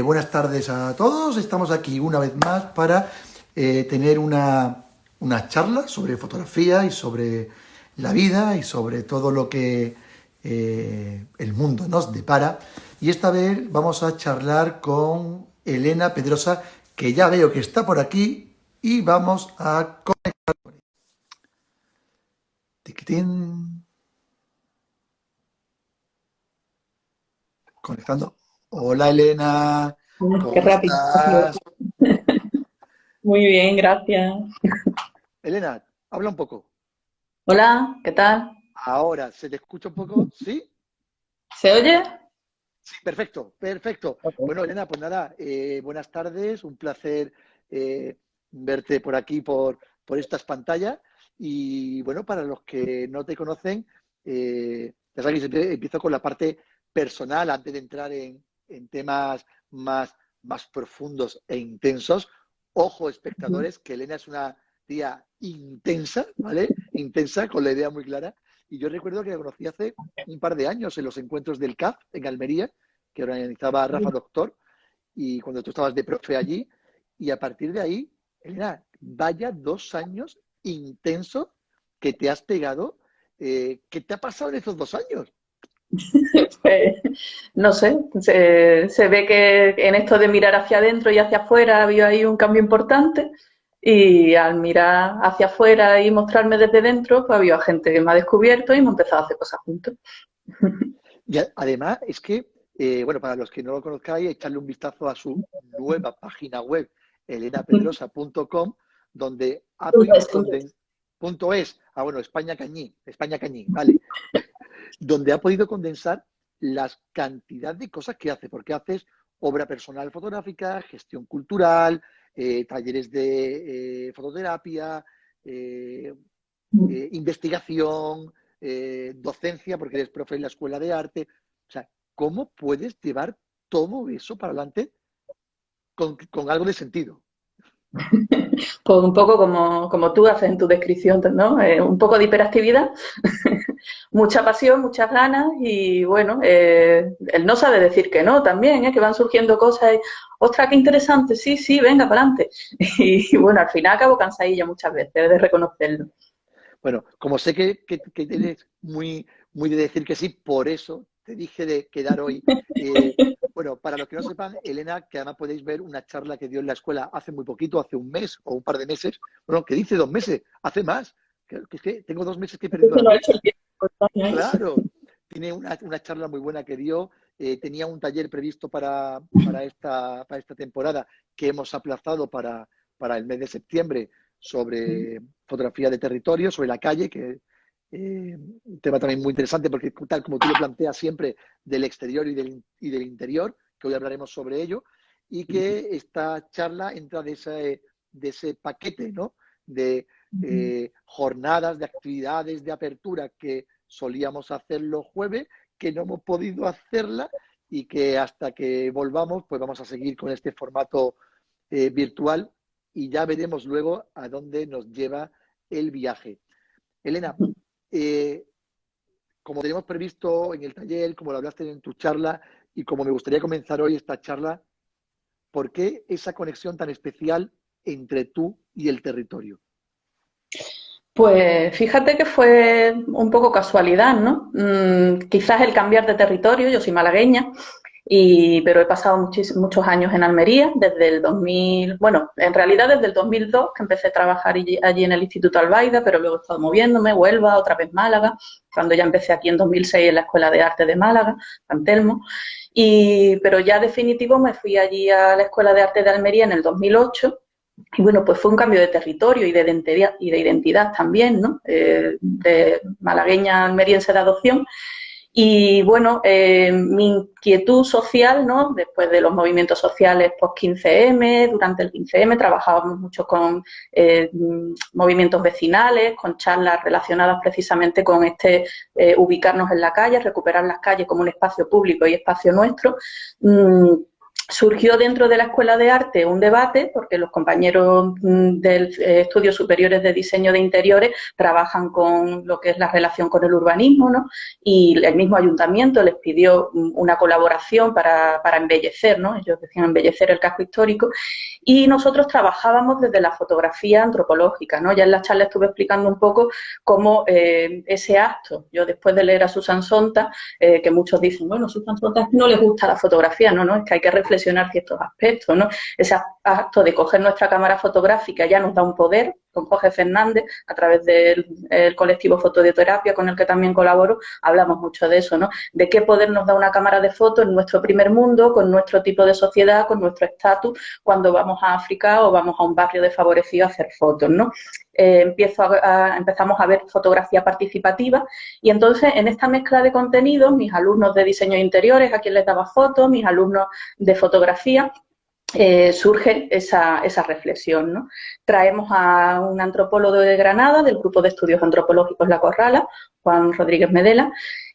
Buenas tardes a todos. Estamos aquí una vez más para tener una charla sobre fotografía y sobre la vida y sobre todo lo que el mundo nos depara. Y esta vez vamos a charlar con Elena Pedrosa, que ya veo que está por aquí y vamos a conectar con ella. Tiquitín. Conectando. Hola Elena, Qué ¿cómo rápido. estás? Muy bien, gracias. Elena, habla un poco. Hola, ¿qué tal? Ahora, ¿se te escucha un poco? ¿Sí? ¿Se oye? Sí, perfecto, perfecto. Ok. Bueno, Elena, pues nada, buenas tardes, un placer eh, verte por aquí, por estas pantallas. Y bueno, para los que no te conocen, ya sabes que siempre empiezo con la parte personal antes de entrar en temas más profundos e intensos. Ojo, Ujú. espectadores, que Elena es una tía intensa, ¿vale? Intensa, con la idea muy clara. Y yo recuerdo que la conocí hace un par de años en los encuentros del CAF en Almería, que organizaba Rafa Doctor, y cuando tú estabas de profe allí, y a partir de ahí, Elena, vaya 2 años intensos que te has pegado. ¿Qué te ha pasado en esos 2 años? Pues, no sé, se ve que en esto de mirar hacia adentro y hacia afuera ha habido ahí un cambio importante y al mirar hacia afuera y mostrarme desde dentro, pues ha habido gente que me ha descubierto y hemos empezado a hacer cosas juntos. Y además es que, bueno, para los que no lo conozcáis, echarle un vistazo a su nueva página web, elenapedrosa.com, donde ha podido condensar, punto es, bueno, España Cañí, vale, donde ha podido condensar las cantidad de cosas que hace, porque haces obra personal fotográfica, gestión cultural, talleres de fototerapia, eh, investigación, docencia, porque eres profe en la escuela de arte. O sea, ¿cómo puedes llevar todo eso para adelante con algo de sentido? Pues un poco como tú haces en tu descripción, ¿no? Un poco de hiperactividad, mucha pasión, muchas ganas y bueno, él no sabe decir que no también, que van surgiendo cosas y, ostras, qué interesante, sí, sí, venga, para adelante. Y bueno, al final acabo cansadilla muchas veces de reconocerlo. Bueno, como sé que eres muy de decir que sí, por eso te dije de quedar hoy. Bueno, para los que no sepan, Elena, que además podéis ver una charla que dio en la escuela hace muy poquito, hace un mes o un par de meses, bueno, que dice 2 meses, hace más, que es que tengo 2 meses que he perdido Eso la no ha hecho cuenta. el tiempo. Claro, tiene una charla muy buena que dio. Tenía un taller previsto para esta temporada que hemos aplazado para el mes de septiembre sobre fotografía de territorio, sobre la calle, que un tema también muy interesante porque tal como tú lo planteas siempre del exterior y del interior, que hoy hablaremos sobre ello, y que esta charla entra de ese paquete, ¿no? De jornadas, de actividades de apertura que solíamos hacer los jueves, que no hemos podido hacerla y que hasta que volvamos, pues vamos a seguir con este formato virtual y ya veremos luego a dónde nos lleva el viaje. Elena, eh, como tenemos previsto en el taller, como lo hablaste en tu charla y como me gustaría comenzar hoy esta charla, ¿por qué esa conexión tan especial entre tú y el territorio? Pues fíjate que fue un poco casualidad, ¿no? Quizás el cambiar de territorio, yo soy malagueña, pero he pasado muchos años en Almería, desde el 2000, bueno, en realidad desde el 2002, que empecé a trabajar allí en el Instituto Albaida, pero luego he estado moviéndome, Huelva, otra vez Málaga, cuando ya empecé aquí en 2006 en la Escuela de Arte de Málaga, San Telmo, pero ya definitivo me fui allí a la Escuela de Arte de Almería en el 2008. Y bueno, pues fue un cambio de territorio y de identidad también, ¿no? De malagueña almeriense de adopción. Y bueno, mi inquietud social, ¿no? Después de los movimientos sociales post-15M, durante el 15M trabajábamos mucho con movimientos vecinales, con charlas relacionadas precisamente con ubicarnos en la calle, recuperar las calles como un espacio público y espacio nuestro. surgió dentro de la Escuela de Arte un debate, porque los compañeros de estudios superiores de diseño de interiores trabajan con lo que es la relación con el urbanismo, ¿no? Y el mismo ayuntamiento les pidió una colaboración para embellecer, ¿no? Ellos decían embellecer el casco histórico, y nosotros trabajábamos desde la fotografía antropológica, ¿no? Ya en la charla estuve explicando un poco cómo ese acto, yo después de leer a Susan Sontag, que muchos dicen, bueno, Susan Sontag no les gusta la fotografía, no, es que hay que reflexionar ciertos aspectos, ¿no? Ese acto de coger nuestra cámara fotográfica ya nos da un poder. Con Jorge Fernández, a través del colectivo Fotodioterapia, con el que también colaboro, hablamos mucho de eso, ¿no? De qué poder nos da una cámara de fotos en nuestro primer mundo, con nuestro tipo de sociedad, con nuestro estatus, cuando vamos a África o vamos a un barrio desfavorecido a hacer fotos, ¿no? Empezamos a ver fotografía participativa, y entonces en esta mezcla de contenidos, mis alumnos de diseño de interiores, a quien les daba fotos, mis alumnos de fotografía, surge esa reflexión, ¿no? Traemos a un antropólogo de Granada, del Grupo de Estudios Antropológicos La Corrala, Juan Rodríguez Medela,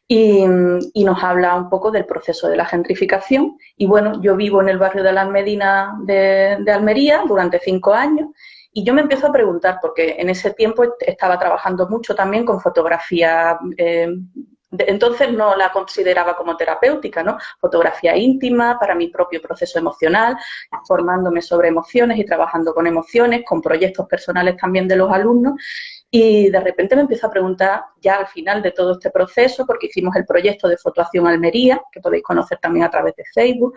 y nos habla un poco del proceso de la gentrificación. Y bueno, yo vivo en el barrio de la Almedina de Almería durante 5 años, y yo me empiezo a preguntar, porque en ese tiempo estaba trabajando mucho también con fotografía. Entonces no la consideraba como terapéutica, ¿no? Fotografía íntima para mi propio proceso emocional, formándome sobre emociones y trabajando con emociones, con proyectos personales también de los alumnos. Y de repente me empiezo a preguntar, ya al final de todo este proceso, porque hicimos el proyecto de Fotoacción Almería, que podéis conocer también a través de Facebook,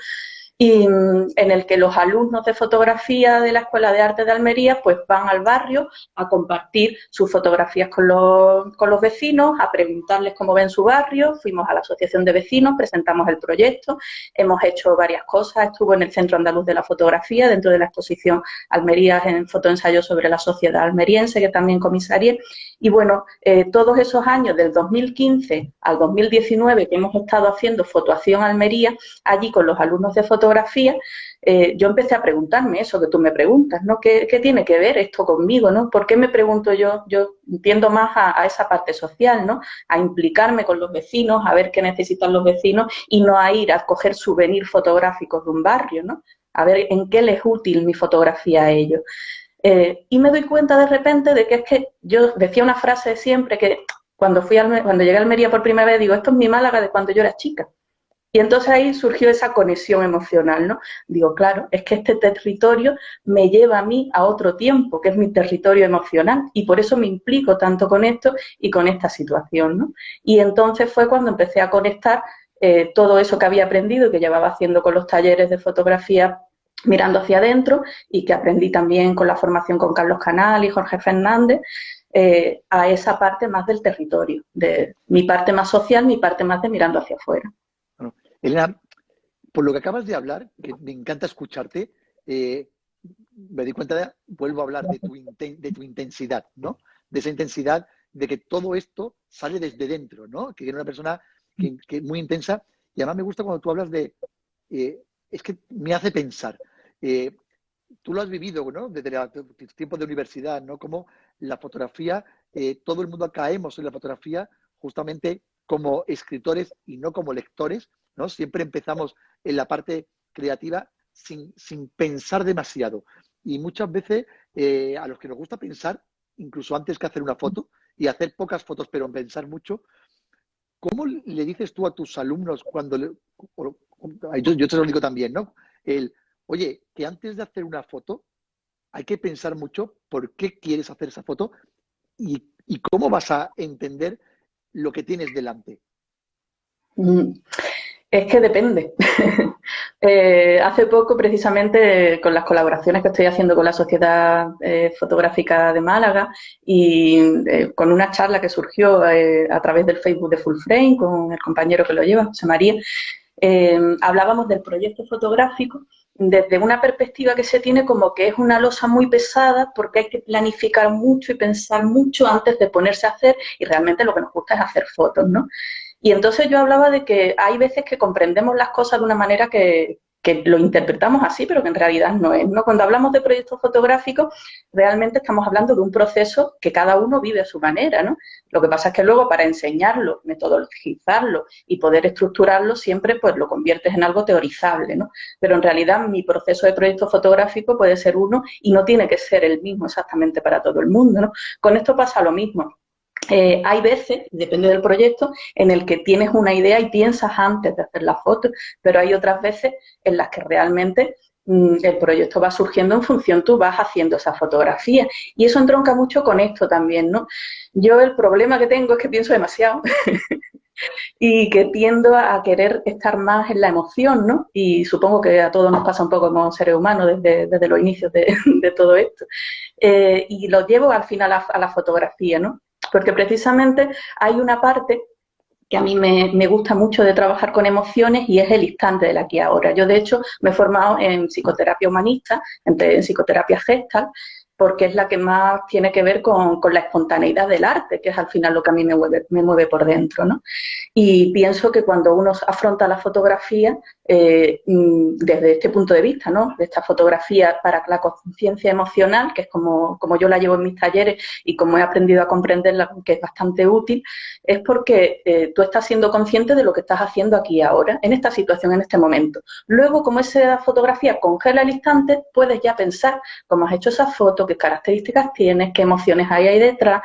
y en el que los alumnos de fotografía de la Escuela de Arte de Almería pues van al barrio a compartir sus fotografías con los vecinos, a preguntarles cómo ven su barrio. Fuimos a la asociación de vecinos, presentamos el proyecto, hemos hecho varias cosas. Estuvo en el Centro Andaluz de la Fotografía, dentro de la exposición Almería en fotoensayo sobre la sociedad almeriense, que también comisarié. Y bueno, todos esos años, del 2015 al 2019, que hemos estado haciendo Fotoacción Almería, allí con los alumnos de fotografía, yo empecé a preguntarme eso que tú me preguntas, ¿no? ¿Qué tiene que ver esto conmigo, ¿no? ¿Por qué me pregunto yo? Yo tiendo más a esa parte social, ¿no? A implicarme con los vecinos, a ver qué necesitan los vecinos, y no a ir a coger souvenirs fotográficos de un barrio, ¿no? A ver en qué les es útil mi fotografía a ellos. Y me doy cuenta de repente de que es que yo decía una frase siempre que cuando llegué a Almería por primera vez, digo, esto es mi Málaga de cuando yo era chica. Y entonces ahí surgió esa conexión emocional, ¿no? Digo, claro, es que este territorio me lleva a mí a otro tiempo, que es mi territorio emocional, y por eso me implico tanto con esto y con esta situación, ¿no? Y entonces fue cuando empecé a conectar todo eso que había aprendido y que llevaba haciendo con los talleres de fotografía mirando hacia adentro, y que aprendí también con la formación con Carlos Canal y Jorge Fernández, a esa parte más del territorio, de mi parte más social, mi parte más de mirando hacia afuera. Bueno, Elena, por lo que acabas de hablar, que me encanta escucharte, me di cuenta, vuelvo a hablar de tu intensidad, ¿no? De esa intensidad de que todo esto sale desde dentro, ¿no? Que eres una persona que es muy intensa, y además me gusta cuando tú hablas de... es que me hace pensar. Tú lo has vivido, ¿no? Desde tus tiempos de universidad, ¿no? Como la fotografía, todo el mundo caemos en la fotografía justamente como escritores y no como lectores, ¿no? Siempre empezamos en la parte creativa sin pensar demasiado. Y muchas veces a los que nos gusta pensar, incluso antes que hacer una foto, y hacer pocas fotos, pero pensar mucho, ¿cómo le dices tú a tus alumnos cuando... yo te lo digo también, ¿no? Oye, que antes de hacer una foto hay que pensar mucho por qué quieres hacer esa foto y cómo vas a entender lo que tienes delante. Es que depende. Hace poco, precisamente, con las colaboraciones que estoy haciendo con la Sociedad Fotográfica de Málaga y con una charla que surgió a través del Facebook de Full Frame con el compañero que lo lleva, José María, hablábamos del proyecto fotográfico desde una perspectiva que se tiene como que es una losa muy pesada, porque hay que planificar mucho y pensar mucho antes de ponerse a hacer, y realmente lo que nos gusta es hacer fotos, ¿no? Y entonces yo hablaba de que hay veces que comprendemos las cosas de una manera que que lo interpretamos así, pero que en realidad no es, ¿no? Cuando hablamos de proyectos fotográficos, realmente estamos hablando de un proceso que cada uno vive a su manera, ¿no? Lo que pasa es que luego para enseñarlo, metodologizarlo y poder estructurarlo, siempre pues lo conviertes en algo teorizable, ¿no? Pero en realidad mi proceso de proyecto fotográfico puede ser uno y no tiene que ser el mismo exactamente para todo el mundo, ¿no? Con esto pasa lo mismo. Hay veces, depende del proyecto, en el que tienes una idea y piensas antes de hacer la foto, pero hay otras veces en las que realmente el proyecto va surgiendo en función, tú vas haciendo esa fotografía. Y eso entronca mucho con esto también, ¿no? Yo el problema que tengo es que pienso demasiado y que tiendo a querer estar más en la emoción, ¿no? Y supongo que a todos nos pasa un poco como seres humanos desde los inicios de todo esto. Y lo llevo al final a la fotografía, ¿no? Porque precisamente hay una parte que a mí me gusta mucho de trabajar con emociones y es el instante del aquí y ahora. Yo, de hecho, me he formado en psicoterapia humanista, en psicoterapia gestal, porque es la que más tiene que ver con la espontaneidad del arte, que es al final lo que a mí me mueve por dentro, ¿no? Y pienso que cuando uno afronta la fotografía desde este punto de vista, ¿no? De esta fotografía para la conciencia emocional, que es como yo la llevo en mis talleres y como he aprendido a comprenderla, que es bastante útil, es porque tú estás siendo consciente de lo que estás haciendo aquí y ahora, en esta situación, en este momento. Luego, como esa fotografía congela el instante, puedes ya pensar cómo has hecho esa foto, qué características tienes, qué emociones hay ahí detrás,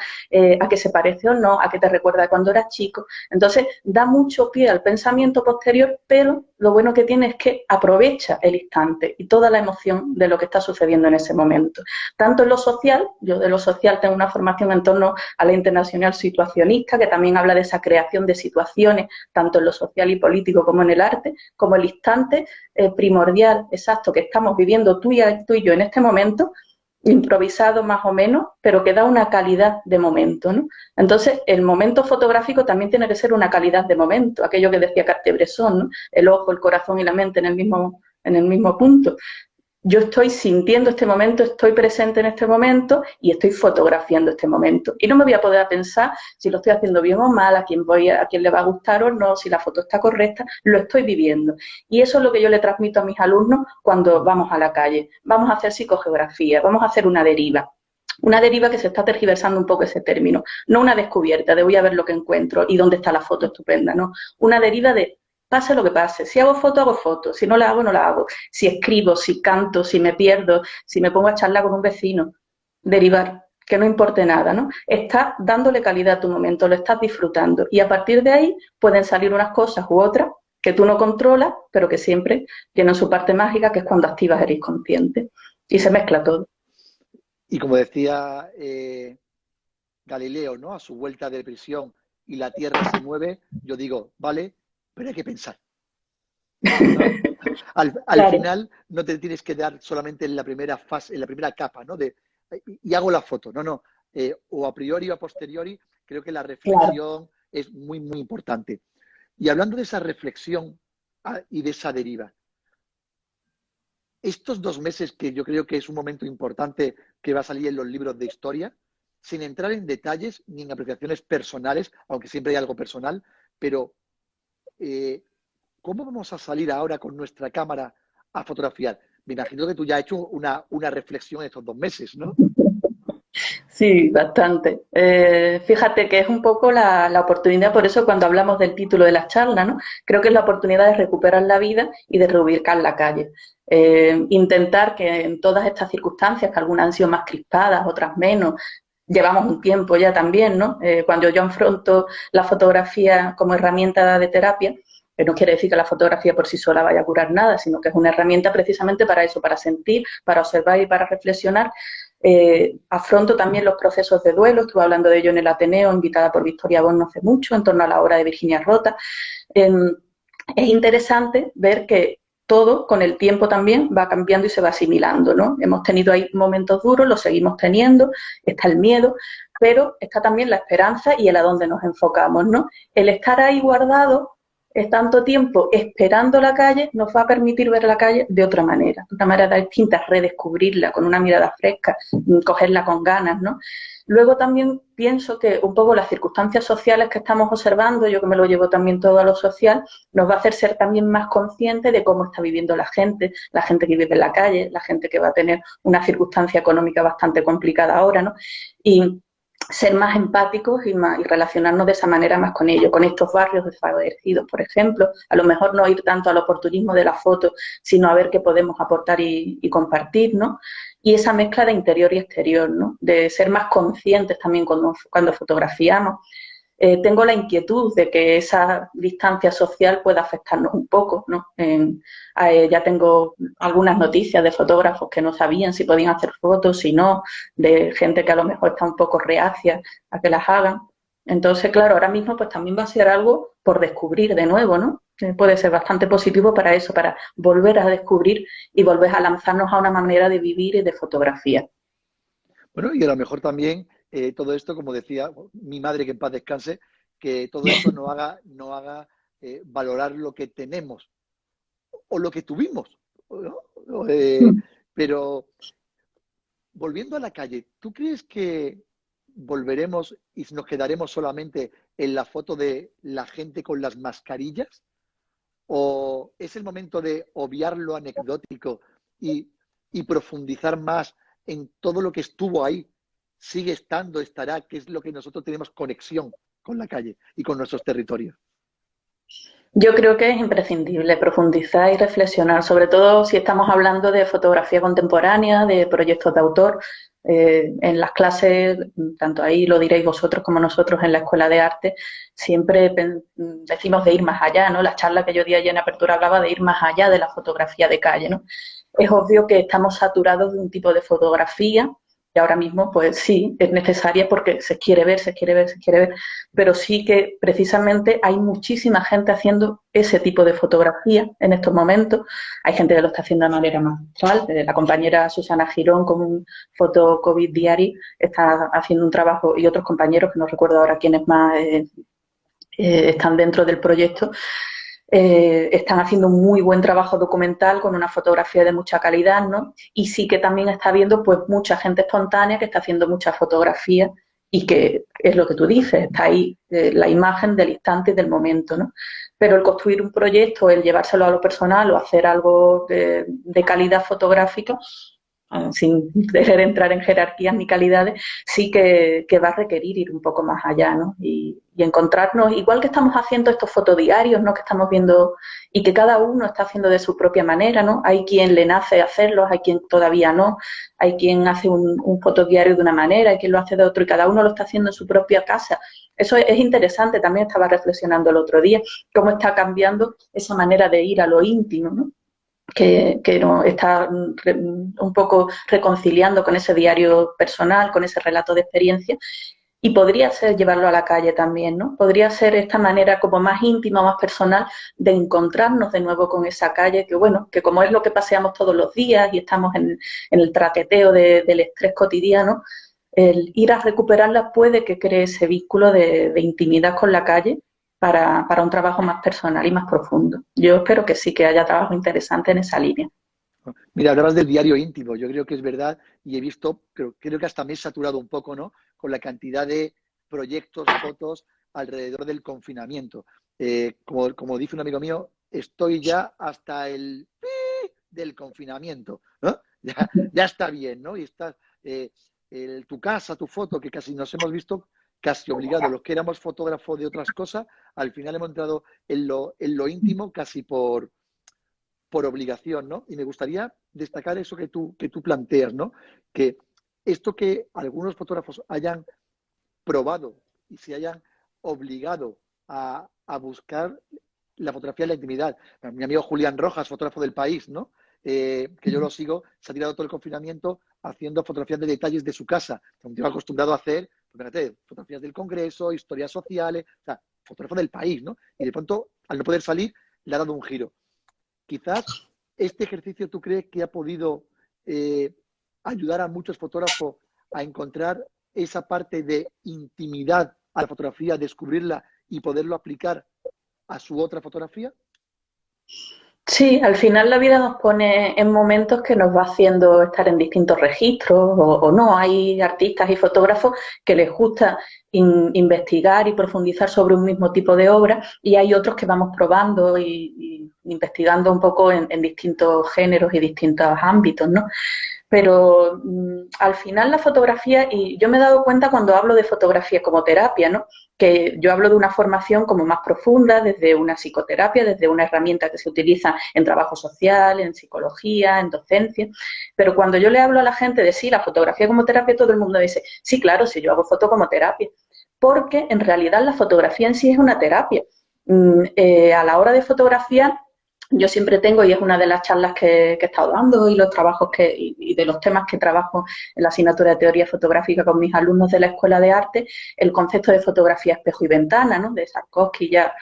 a qué se parece o no, a qué te recuerda de cuando eras chico. Entonces, da mucho pie al pensamiento posterior, pero lo bueno que tiene es que aprovecha el instante y toda la emoción de lo que está sucediendo en ese momento. Tanto en lo social, yo de lo social tengo una formación en torno a la internacional situacionista, que también habla de esa creación de situaciones, tanto en lo social y político como en el arte, como el instante primordial, exacto, que estamos viviendo tú y yo en este momento, improvisado más o menos, pero que da una calidad de momento, ¿no? Entonces, el momento fotográfico también tiene que ser una calidad de momento, aquello que decía Cartier-Bresson, ¿no? El ojo, el corazón y la mente en el mismo punto. Yo estoy sintiendo este momento, estoy presente en este momento y estoy fotografiando este momento. Y no me voy a poder pensar si lo estoy haciendo bien o mal, a quién le va a gustar o no, si la foto está correcta, lo estoy viviendo. Y eso es lo que yo le transmito a mis alumnos cuando vamos a la calle. Vamos a hacer psicogeografía, vamos a hacer una deriva. Una deriva que se está tergiversando un poco ese término. No una descubierta de voy a ver lo que encuentro y dónde está la foto estupenda, no. Una deriva de pase lo que pase. Si hago foto, hago foto. Si no la hago, no la hago. Si escribo, si canto, si me pierdo, si me pongo a charlar con un vecino. Derivar, que no importe nada, ¿no? Estás dándole calidad a tu momento, lo estás disfrutando. Y a partir de ahí pueden salir unas cosas u otras que tú no controlas, pero que siempre tienen su parte mágica, que es cuando activas el inconsciente. Y se mezcla todo. Y como decía Galileo, ¿no? A su vuelta de prisión y la Tierra se mueve, yo digo, vale, pero hay que pensar. ¿No? Al final no te tienes que dar solamente en la primera fase, en la primera capa, ¿no? Y hago la foto. No. O a priori o a posteriori, creo que la reflexión es muy, muy importante. Y hablando de esa reflexión y de esa deriva, estos 2 meses que yo creo que es un momento importante que va a salir en los libros de historia, sin entrar en detalles ni en apreciaciones personales, aunque siempre hay algo personal, pero ¿cómo vamos a salir ahora con nuestra cámara a fotografiar? Me imagino que tú ya has hecho una reflexión en estos 2 meses, ¿no? Sí, bastante. Fíjate que es un poco la oportunidad, por eso cuando hablamos del título de la charla, ¿no? Creo que es la oportunidad de recuperar la vida y de reubicar la calle. Intentar que en todas estas circunstancias, que algunas han sido más crispadas, otras menos, llevamos un tiempo ya también, ¿no? Cuando yo afronto la fotografía como herramienta de terapia, que no quiere decir que la fotografía por sí sola vaya a curar nada, sino que es una herramienta precisamente para eso, para sentir, para observar y para reflexionar. Afronto también los procesos de duelo, estuve hablando de ello en el Ateneo, invitada por Victoria Bon no hace mucho, en torno a la obra de Virginia Rota. Es interesante ver que todo con el tiempo también va cambiando y se va asimilando, ¿no? Hemos tenido ahí momentos duros, los seguimos teniendo, está el miedo, pero está también la esperanza y el a dónde nos enfocamos, ¿no? El estar ahí guardado tanto tiempo esperando la calle nos va a permitir ver la calle de una manera distinta, redescubrirla con una mirada fresca, cogerla con ganas, ¿no? Luego también pienso que un poco las circunstancias sociales que estamos observando, yo que me lo llevo también todo a lo social, nos va a hacer ser también más conscientes de cómo está viviendo la gente que vive en la calle, la gente que va a tener una circunstancia económica bastante complicada ahora, ¿no? Y ser más empáticos y relacionarnos de esa manera más con ellos, con estos barrios desfavorecidos, por ejemplo. A lo mejor no ir tanto al oportunismo de la foto, sino a ver qué podemos aportar y compartir, ¿no? Y esa mezcla de interior y exterior, ¿no? De ser más conscientes también cuando fotografiamos. Tengo la inquietud de que esa distancia social pueda afectarnos un poco, ¿no? Ya tengo algunas noticias de fotógrafos que no sabían si podían hacer fotos, si no, de gente que a lo mejor está un poco reacia a que las hagan. Entonces, claro, ahora mismo pues también va a ser algo por descubrir de nuevo, ¿no? Puede ser bastante positivo para eso, para volver a descubrir y volver a lanzarnos a una manera de vivir y de fotografía. Bueno, y a lo mejor también todo esto, como decía mi madre, que en paz descanse, que todo esto no haga valorar lo que tenemos o lo que tuvimos, ¿no? Pero volviendo a la calle, ¿tú crees que volveremos y nos quedaremos solamente en la foto de la gente con las mascarillas? ¿O es el momento de obviar lo anecdótico y, y profundizar más en todo lo que estuvo ahí? Sigue estando, estará, que es lo que nosotros tenemos conexión con la calle y con nuestros territorios. Yo creo que es imprescindible profundizar y reflexionar, sobre todo si estamos hablando de fotografía contemporánea, de proyectos de autor. En las clases, tanto ahí lo diréis vosotros como nosotros en la Escuela de Arte, siempre decimos de ir más allá, ¿no? La charla que yo di ayer en Apertura hablaba de ir más allá de la fotografía de calle, ¿no? Es obvio que estamos saturados de un tipo de fotografía y ahora mismo, pues sí, es necesaria porque se quiere ver, se quiere ver, se quiere ver, pero sí que precisamente hay muchísima gente haciendo ese tipo de fotografía en estos momentos. Hay gente que lo está haciendo de manera más actual. La compañera Susana Girón con un Foto COVID Diary está haciendo un trabajo, y otros compañeros, que no recuerdo ahora quiénes más están dentro del proyecto, están haciendo un muy buen trabajo documental con una fotografía de mucha calidad, ¿no? Y sí que también está habiendo pues mucha gente espontánea que está haciendo muchas fotografías y que es lo que tú dices, está ahí la imagen del instante y del momento, ¿no? Pero el construir un proyecto, el llevárselo a lo personal o hacer algo de calidad fotográfica, sin querer entrar en jerarquías ni calidades, sí que va a requerir ir un poco más allá, ¿no? Y encontrarnos, igual que estamos haciendo estos fotodiarios, ¿no? Que estamos viendo y que cada uno está haciendo de su propia manera, ¿no? Hay quien le nace hacerlos, hay quien todavía no, hay quien hace un fotodiario de una manera, hay quien lo hace de otro y cada uno lo está haciendo en su propia casa. Eso es interesante, también estaba reflexionando el otro día, cómo está cambiando esa manera de ir a lo íntimo, ¿no? Que no, está un poco reconciliando con ese diario personal, con ese relato de experiencia, y podría ser llevarlo a la calle también, ¿no? Podría ser esta manera como más íntima, más personal de encontrarnos de nuevo con esa calle, que bueno, que como es lo que paseamos todos los días y estamos en el traqueteo del estrés cotidiano, el ir a recuperarla puede que cree ese vínculo de intimidad con la calle para un trabajo más personal y más profundo. Yo espero que sí, que haya trabajo interesante en esa línea. Mira, hablabas del diario íntimo, yo creo que es verdad y he visto, creo que hasta me he saturado un poco, ¿no? Con la cantidad de proyectos, fotos alrededor del confinamiento. Como dice un amigo mío, estoy ya hasta el del confinamiento, ¿no? Ya está bien, ¿no? Y estás, tu casa, tu foto, que casi nos hemos visto casi obligados, los que éramos fotógrafos de otras cosas, al final hemos entrado en lo íntimo casi por obligación, ¿no? Y me gustaría destacar eso que tú planteas, ¿no? Que esto que algunos fotógrafos hayan probado y se hayan obligado a buscar la fotografía de la intimidad. Mi amigo Julián Rojas, fotógrafo del País, ¿no? Que yo lo sigo, se ha tirado todo el confinamiento haciendo fotografías de detalles de su casa. Un tío acostumbrado a hacer, fíjate, fotografías del Congreso, historias sociales, o sea, fotógrafo del País, ¿no? Y de pronto, al no poder salir, le ha dado un giro. Quizás este ejercicio tú crees que ha podido eh, ayudar a muchos fotógrafos a encontrar esa parte de intimidad a la fotografía, descubrirla y poderlo aplicar a su otra fotografía? Sí, al final la vida nos pone en momentos que nos va haciendo estar en distintos registros o no. Hay artistas y fotógrafos que les gusta investigar y profundizar sobre un mismo tipo de obra y hay otros que vamos probando y investigando un poco en distintos géneros y distintos ámbitos, ¿no? Pero al final la fotografía, y yo me he dado cuenta cuando hablo de fotografía como terapia, ¿no? Que yo hablo de una formación como más profunda, desde una psicoterapia, desde una herramienta que se utiliza en trabajo social, en psicología, en docencia, pero cuando yo le hablo a la gente de sí, la fotografía como terapia, todo el mundo dice, sí, claro, sí, yo hago foto como terapia, porque en realidad la fotografía en sí es una terapia. A la hora de fotografiar, yo siempre tengo, y es una de las charlas que he estado dando y los trabajos y de los temas que trabajo en la asignatura de teoría fotográfica con mis alumnos de la Escuela de Arte, el concepto de fotografía espejo y ventana, ¿no? De Sarkovsky ya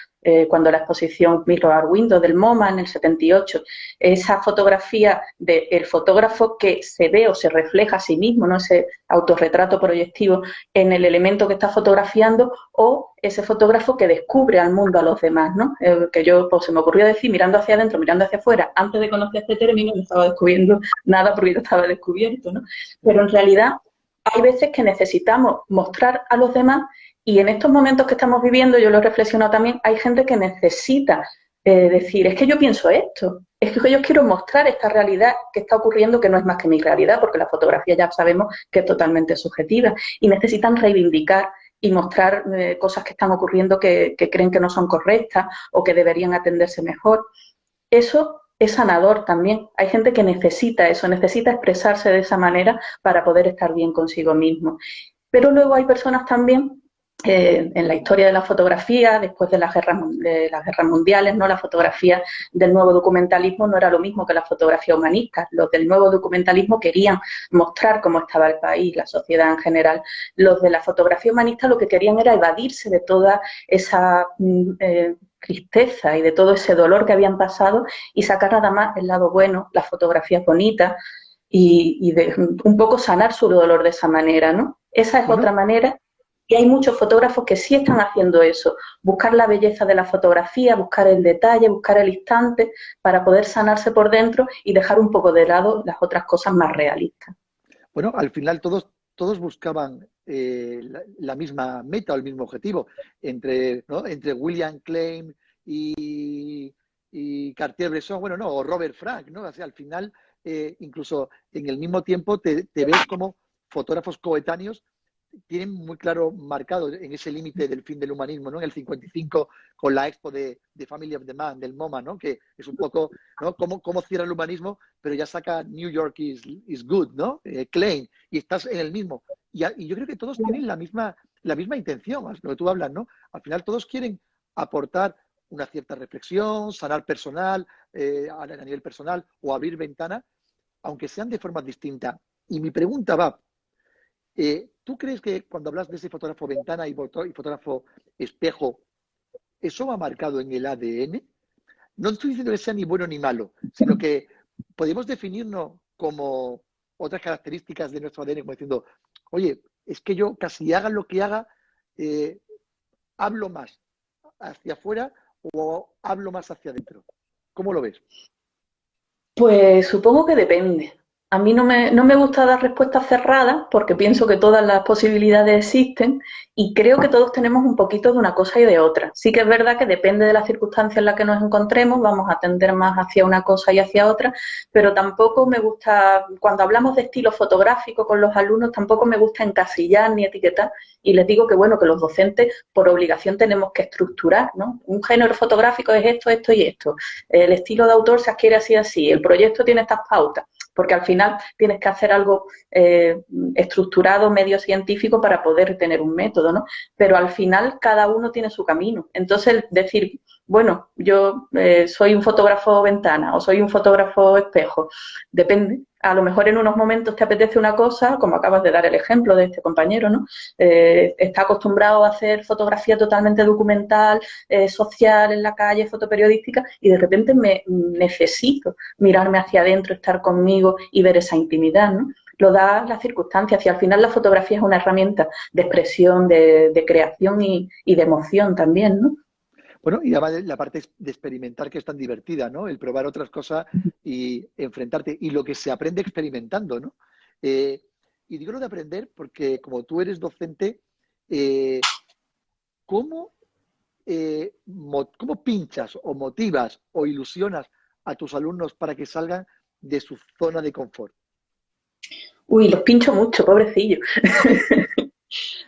cuando la exposición Mirror Window del MoMA en el 78, esa fotografía del fotógrafo que se ve o se refleja a sí mismo, ¿no? Ese autorretrato proyectivo en el elemento que está fotografiando o ese fotógrafo que descubre al mundo a los demás, ¿no? Que yo, pues se me ocurrió decir mirando hacia adentro, mirando hacia afuera, antes de conocer este término no estaba descubriendo nada porque ya estaba descubierto, ¿no? Pero en realidad hay veces que necesitamos mostrar a los demás y en estos momentos que estamos viviendo, yo lo he reflexionado también, hay gente que necesita decir, es que yo pienso esto, es que yo quiero mostrar esta realidad que está ocurriendo, que no es más que mi realidad, porque la fotografía ya sabemos que es totalmente subjetiva, y necesitan reivindicar y mostrar cosas que están ocurriendo que creen que no son correctas o que deberían atenderse mejor. Eso es sanador también. Hay gente que necesita eso, necesita expresarse de esa manera para poder estar bien consigo mismo. Pero luego hay personas también en la historia de la fotografía, después de las guerras mundiales, ¿no? La fotografía del nuevo documentalismo no era lo mismo que la fotografía humanista. Los del nuevo documentalismo querían mostrar cómo estaba el país, la sociedad en general. Los de la fotografía humanista lo que querían era evadirse de toda esa tristeza y de todo ese dolor que habían pasado y sacar nada más el lado bueno, las fotografías bonitas y de un poco sanar su dolor de esa manera, ¿no? Esa es Bueno, otra manera. Y hay muchos fotógrafos que sí están haciendo eso, buscar la belleza de la fotografía, buscar el detalle, buscar el instante para poder sanarse por dentro y dejar un poco de lado las otras cosas más realistas. bueno, al final todos buscaban la misma meta o el mismo objetivo. ¿No? Entre William Klein y Cartier-Bresson, bueno, no, o Robert Frank, ¿no? O sea, al final, incluso en el mismo tiempo te ves como fotógrafos coetáneos tienen muy claro marcado en ese límite del fin del humanismo, ¿no? En el 55 con la expo de Family of the Man, del MoMA, ¿no? Que es un poco, ¿no? Cómo cierra el humanismo, pero ya saca New York is good, ¿no? Klein, y estás en el mismo. Y yo creo que todos tienen la misma intención, lo que tú hablas, ¿no? Al final todos quieren aportar una cierta reflexión, sanar personal, a nivel personal, o abrir ventana, aunque sean de formas distintas. Y mi pregunta va, ¿tú crees que cuando hablas de ese fotógrafo ventana y fotógrafo espejo, eso va marcado en el ADN? No estoy diciendo que sea ni bueno ni malo, sino que podemos definirnos como otras características de nuestro ADN, como diciendo, oye, es que yo casi haga lo que haga, eh, hablo más hacia afuera o hablo más hacia adentro. ¿Cómo lo ves? Pues supongo que depende. A mí no me gusta dar respuestas cerradas porque pienso que todas las posibilidades existen y creo que todos tenemos un poquito de una cosa y de otra. Sí que es verdad que depende de las circunstancias en las que nos encontremos, vamos a tender más hacia una cosa y hacia otra, pero tampoco me gusta, cuando hablamos de estilo fotográfico con los alumnos, tampoco me gusta encasillar ni etiquetar y les digo que bueno, que los docentes por obligación tenemos que estructurar, ¿no? Un género fotográfico es esto, esto y esto. El estilo de autor se adquiere así, así. El proyecto tiene estas pautas, porque al final tienes que hacer algo estructurado, medio científico para poder tener un método, ¿no? Pero al final cada uno tiene su camino. Entonces, decir, bueno, yo soy un fotógrafo ventana o soy un fotógrafo espejo, depende. A lo mejor en unos momentos te apetece una cosa, como acabas de dar el ejemplo de este compañero, ¿no? Está acostumbrado a hacer fotografía totalmente documental, social, en la calle, fotoperiodística, y de repente me necesito mirarme hacia adentro, estar conmigo y ver esa intimidad, ¿no? Lo da las circunstancias y al final la fotografía es una herramienta de expresión, de creación y de emoción también, ¿no? Bueno, y además la parte de experimentar que es tan divertida, ¿no? El probar otras cosas y enfrentarte. Y lo que se aprende experimentando, ¿no? Eh, y digo lo de aprender porque como tú eres docente, eh, ¿cómo, cómo pinchas o motivas o ilusionas a tus alumnos para que salgan de su zona de confort? Uy, los pincho mucho, pobrecillo.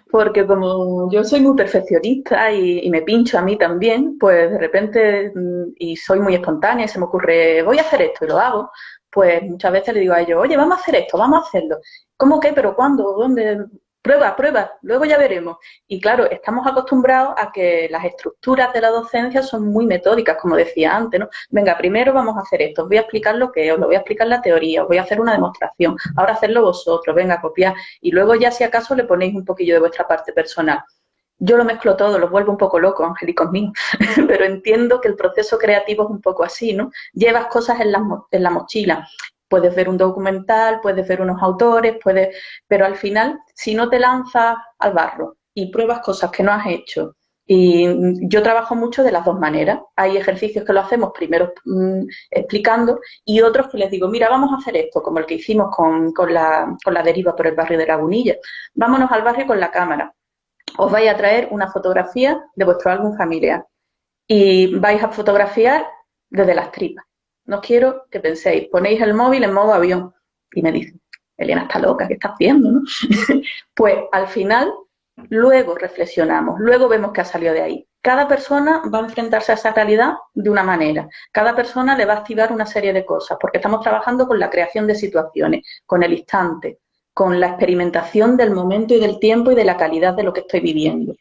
Porque como yo soy muy perfeccionista y me pincho a mí también, pues de repente, y soy muy espontánea y se me ocurre, voy a hacer esto y lo hago, pues muchas veces le digo a ellos, oye, vamos a hacer esto, vamos a hacerlo. ¿Cómo qué? ¿Pero cuándo? ¿Dónde? Prueba, prueba, luego ya veremos. Y claro, estamos acostumbrados a que las estructuras de la docencia son muy metódicas, como decía antes, ¿no? Venga, primero vamos a hacer esto, os voy a explicar lo que es, os lo voy a explicar la teoría, os voy a hacer una demostración, ahora hacerlo vosotros, venga, copiar, y luego ya si acaso le ponéis un poquillo de vuestra parte personal. Yo lo mezclo todo, los vuelvo un poco locos, angélicos míos, pero entiendo que el proceso creativo es un poco así, ¿no? Llevas cosas en la mochila, puedes ver un documental, puedes ver unos autores, pero al final, si no te lanzas al barro y pruebas cosas que no has hecho, y yo trabajo mucho de las dos maneras. Hay ejercicios que lo hacemos primero explicando y otros que les digo, mira, vamos a hacer esto, como el que hicimos con la deriva por el barrio de Lagunilla. Vámonos al barrio con la cámara. Os vais a traer una fotografía de vuestro álbum familiar y vais a fotografiar desde las tripas. No quiero que penséis, ponéis el móvil en modo avión y me dicen, Elena está loca, ¿qué estás haciendo? ¿No? Pues al final, luego reflexionamos, luego vemos qué ha salido de ahí. Cada persona va a enfrentarse a esa realidad de una manera. Cada persona le va a activar una serie de cosas, porque estamos trabajando con la creación de situaciones, con el instante, con la experimentación del momento y del tiempo y de la calidad de lo que estoy viviendo,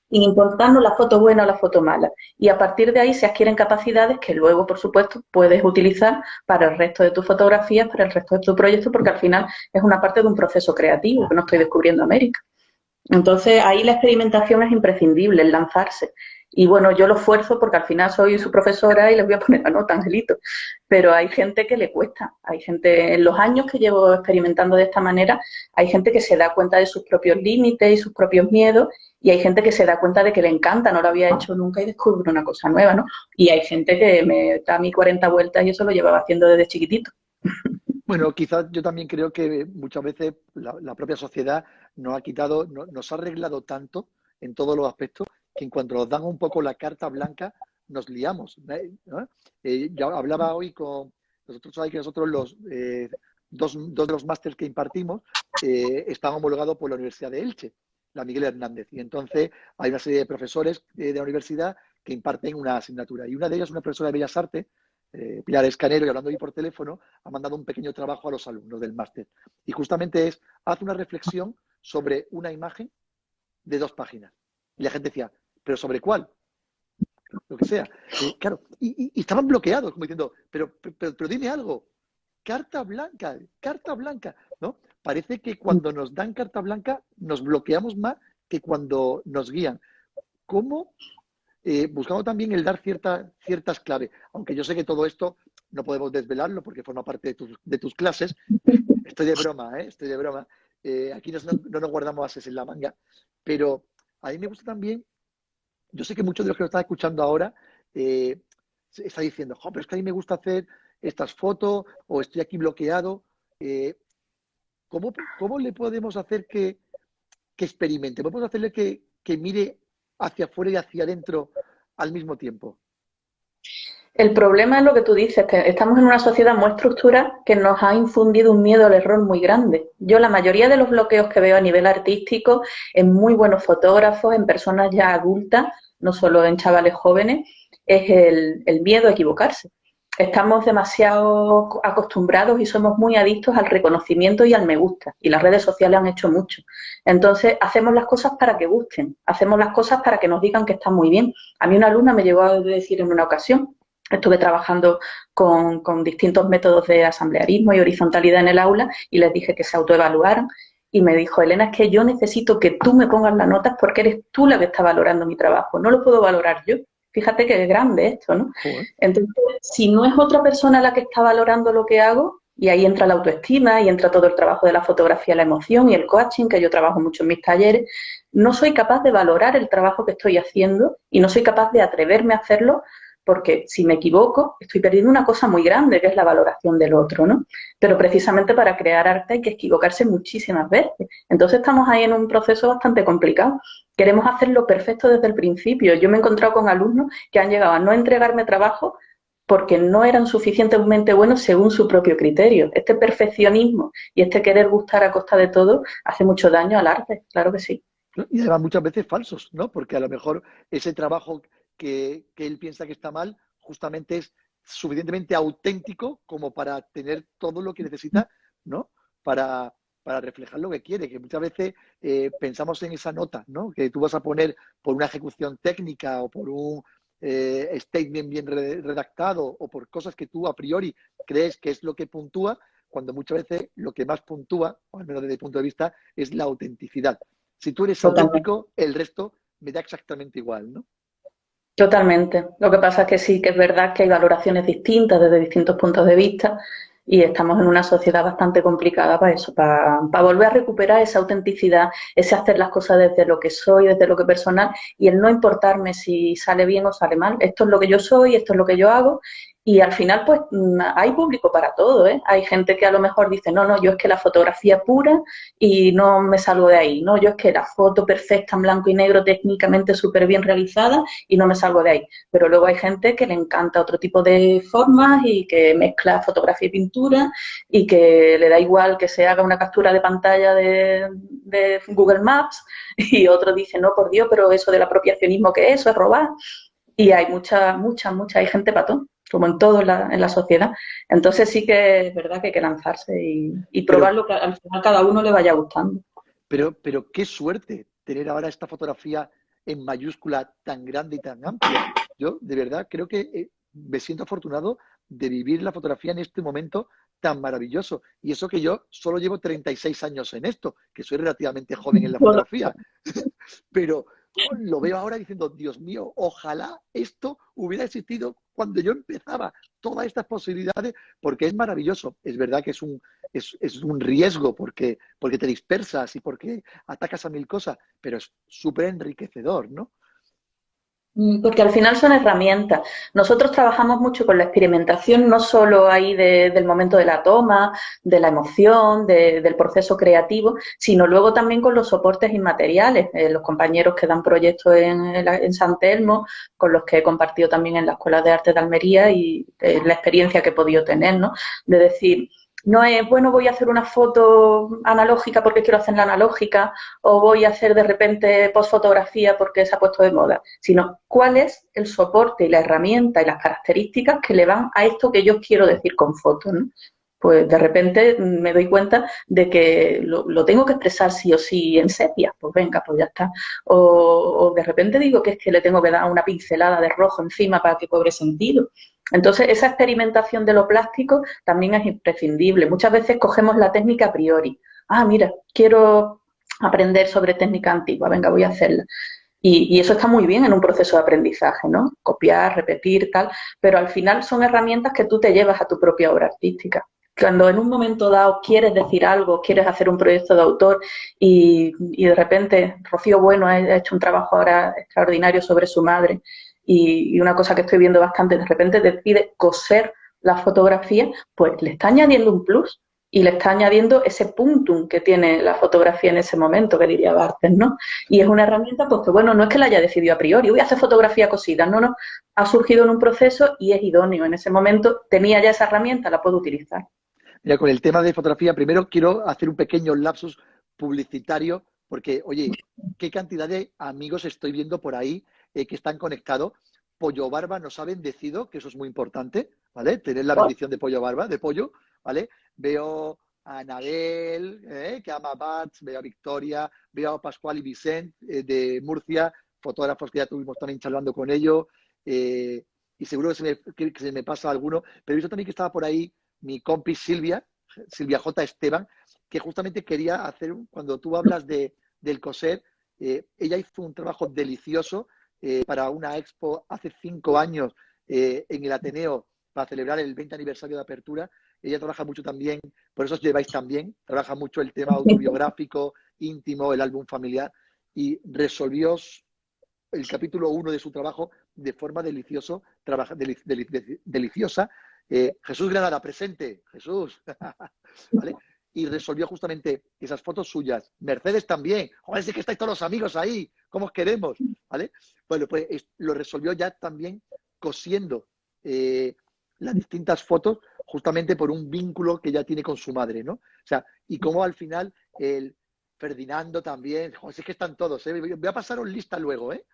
sin importarnos la foto buena o la foto mala. Y a partir de ahí se adquieren capacidades que luego, por supuesto, puedes utilizar para el resto de tus fotografías, para el resto de tu proyecto, porque al final es una parte de un proceso creativo, que no estoy descubriendo América. Entonces, ahí la experimentación es imprescindible, el lanzarse. Y bueno, yo lo esfuerzo porque al final soy su profesora y les voy a poner la nota, Angelito. Pero hay gente que le cuesta. Hay gente, en los años que llevo experimentando de esta manera, hay gente que se da cuenta de sus propios límites y sus propios miedos, y hay gente que se da cuenta de que le encanta, no lo había hecho nunca y descubre una cosa nueva, ¿no? Y hay gente que me da a mí 40 vueltas y eso lo llevaba haciendo desde chiquitito. Bueno, quizás yo también creo que muchas veces la propia sociedad nos ha quitado, nos ha arreglado tanto en todos los aspectos que en cuanto nos dan un poco la carta blanca nos liamos, ¿no? Ya hablaba hoy con nosotros, sabéis que nosotros dos de los másteres que impartimos están homologados por la Universidad de Elche, la Miguel Hernández, y entonces hay una serie de profesores de la universidad que imparten una asignatura y una de ellas, una profesora de Bellas Artes, Pilar Escanero, y hablando hoy por teléfono, ha mandado un pequeño trabajo a los alumnos del máster. Y justamente haz una reflexión sobre una imagen de 2 páginas. Y la gente decía, ¿pero sobre cuál? Lo que sea. Claro, y estaban bloqueados, como diciendo, pero dime algo. Carta blanca, ¿no? Parece que cuando nos dan carta blanca nos bloqueamos más que cuando nos guían. ¿Cómo? Buscando también el dar ciertas claves, aunque yo sé que todo esto no podemos desvelarlo porque forma parte de tus clases. Estoy de broma, ¿eh? Estoy de broma. Aquí no nos guardamos ases en la manga, pero a mí me gusta también, yo sé que muchos de los que lo están escuchando ahora está diciendo, jo, pero es que a mí me gusta hacer estas fotos o estoy aquí bloqueado. Eh, ¿Cómo le podemos hacer que experimente? ¿Podemos hacerle que mire hacia afuera y hacia adentro al mismo tiempo? El problema es lo que tú dices, que estamos en una sociedad muy estructurada que nos ha infundido un miedo al error muy grande. Yo la mayoría de los bloqueos que veo a nivel artístico, en muy buenos fotógrafos, en personas ya adultas, no solo en chavales jóvenes, es el miedo a equivocarse. Estamos demasiado acostumbrados y somos muy adictos al reconocimiento y al me gusta, y las redes sociales han hecho mucho. Entonces, hacemos las cosas para que gusten, hacemos las cosas para que nos digan que están muy bien. A mí una alumna me llegó a decir en una ocasión, estuve trabajando con distintos métodos de asamblearismo y horizontalidad en el aula y les dije que se autoevaluaran y me dijo, Elena, es que yo necesito que tú me pongas las notas porque eres tú la que está valorando mi trabajo, no lo puedo valorar yo. Fíjate que es grande esto, ¿no? Entonces, si no es otra persona la que está valorando lo que hago, y ahí entra la autoestima y entra todo el trabajo de la fotografía, la emoción y el coaching, que yo trabajo mucho en mis talleres, no soy capaz de valorar el trabajo que estoy haciendo y no soy capaz de atreverme a hacerlo porque si me equivoco estoy perdiendo una cosa muy grande que es la valoración del otro, ¿no? Pero precisamente para crear arte hay que equivocarse muchísimas veces. Entonces estamos ahí en un proceso bastante complicado. Queremos hacerlo perfecto desde el principio. Yo me he encontrado con alumnos que han llegado a no entregarme trabajo porque no eran suficientemente buenos según su propio criterio. Este perfeccionismo y este querer gustar a costa de todo hace mucho daño al arte, claro que sí. ¿No? Y además muchas veces falsos, ¿no? Porque a lo mejor ese trabajo que él piensa que está mal, justamente es suficientemente auténtico como para tener todo lo que necesita, ¿no? Para reflejar lo que quiere, que muchas veces pensamos en esa nota, ¿no? Que tú vas a poner por una ejecución técnica o por un statement bien redactado o por cosas que tú a priori crees que es lo que puntúa, cuando muchas veces lo que más puntúa, o al menos desde mi punto de vista, es la autenticidad. Si tú eres Totalmente. auténtico, el resto me da exactamente igual, ¿no? Totalmente. Lo que pasa es que sí, que es verdad que hay valoraciones distintas desde distintos puntos de vista y estamos en una sociedad bastante complicada para eso, para volver a recuperar esa autenticidad, ese hacer las cosas desde lo que soy, desde lo que personal y el no importarme si sale bien o sale mal. Esto es lo que yo soy, esto es lo que yo hago y al final pues hay público para todo, ¿eh? Hay gente que a lo mejor dice, no, no, yo es que la fotografía pura y no me salgo de ahí, no, yo es que la foto perfecta en blanco y negro técnicamente súper bien realizada y no me salgo de ahí. Pero luego hay gente que le encanta otro tipo de formas y que mezcla fotografía y pintura y que le da igual que se haga una captura de pantalla de Google Maps y otro dice, no, por Dios, pero eso del apropiacionismo, ¿qué es? Eso es robar. Y hay mucha, hay gente patón, como en todo en la sociedad. Entonces sí que es verdad que hay que lanzarse y Pero, probar lo que al final cada uno le vaya gustando. pero qué suerte tener ahora esta fotografía en mayúscula tan grande y tan amplia. Yo, de verdad, creo que me siento afortunado de vivir la fotografía en este momento tan maravilloso. Y eso que yo solo llevo 36 años en esto, que soy relativamente joven en la fotografía. Pero lo veo ahora diciendo, Dios mío, ojalá esto hubiera existido cuando yo empezaba, todas estas posibilidades, porque es maravilloso. Es verdad que es un riesgo porque te dispersas y porque atacas a mil cosas, pero es súper enriquecedor, ¿no? Porque al final son herramientas. Nosotros trabajamos mucho con la experimentación, no solo ahí del momento de la toma, de la emoción, del proceso creativo, sino luego también con los soportes inmateriales. Los compañeros que dan proyectos en San Telmo, con los que he compartido también en la Escuela de Arte de Almería y la experiencia que he podido tener, ¿no? De decir, no es, bueno, voy a hacer una foto analógica porque quiero hacerla analógica o voy a hacer de repente postfotografía porque se ha puesto de moda, sino cuál es el soporte y la herramienta y las características que le van a esto que yo quiero decir con fotos, ¿no? Pues de repente me doy cuenta de que lo tengo que expresar sí o sí en sepia, pues venga, pues ya está. O de repente digo que es que le tengo que dar una pincelada de rojo encima para que cobre sentido. Entonces, esa experimentación de lo plástico también es imprescindible. Muchas veces cogemos la técnica a priori. Ah, mira, quiero aprender sobre técnica antigua, venga, voy a hacerla. Y eso está muy bien en un proceso de aprendizaje, ¿no? Copiar, repetir, tal, pero al final son herramientas que tú te llevas a tu propia obra artística. Cuando en un momento dado quieres decir algo, quieres hacer un proyecto de autor y de repente Rocío Bueno ha hecho un trabajo ahora extraordinario sobre su madre y una cosa que estoy viendo bastante, de repente decide coser la fotografía, pues le está añadiendo un plus y le está añadiendo ese puntum que tiene la fotografía en ese momento, que diría Barthes, ¿no? Y es una herramienta, pues que bueno, no es que la haya decidido a priori, voy a hacer fotografía cosida, no, no, ha surgido en un proceso y es idóneo. En ese momento tenía ya esa herramienta, la puedo utilizar. Mira, con el tema de fotografía, primero quiero hacer un pequeño lapsus publicitario, porque, oye, qué cantidad de amigos estoy viendo por ahí que están conectados. Pollo Barba nos ha bendecido, que eso es muy importante, ¿vale? Tener la bendición de Pollo Barba, de pollo, ¿vale? Veo a Anabel, que ama Bats, veo a Victoria, veo a Pascual y Vicente de Murcia, fotógrafos que ya tuvimos también charlando con ellos, y seguro que se me pasa alguno, pero he visto también que estaba por ahí mi compi Silvia J. Esteban, que justamente quería hacer, cuando tú hablas del coser, ella hizo un trabajo delicioso para una expo hace 5 años en el Ateneo para celebrar el 20 aniversario de apertura. Ella trabaja mucho también, por eso os lleváis también, trabaja mucho el tema autobiográfico, íntimo, el álbum familiar. y resolvió el capítulo 1 de su trabajo de forma deliciosa. Jesús Granada, presente, Jesús, ¿vale? Y resolvió justamente esas fotos suyas. Mercedes también, joder, sí que estáis todos los amigos ahí, ¿cómo os queremos? ¿Vale? Bueno, pues lo resolvió ya también cosiendo las distintas fotos justamente por un vínculo que ya tiene con su madre, ¿no? O sea, y cómo al final el Ferdinando también, joder, sí que están todos, ¿eh? Voy a pasaros lista luego, ¿eh?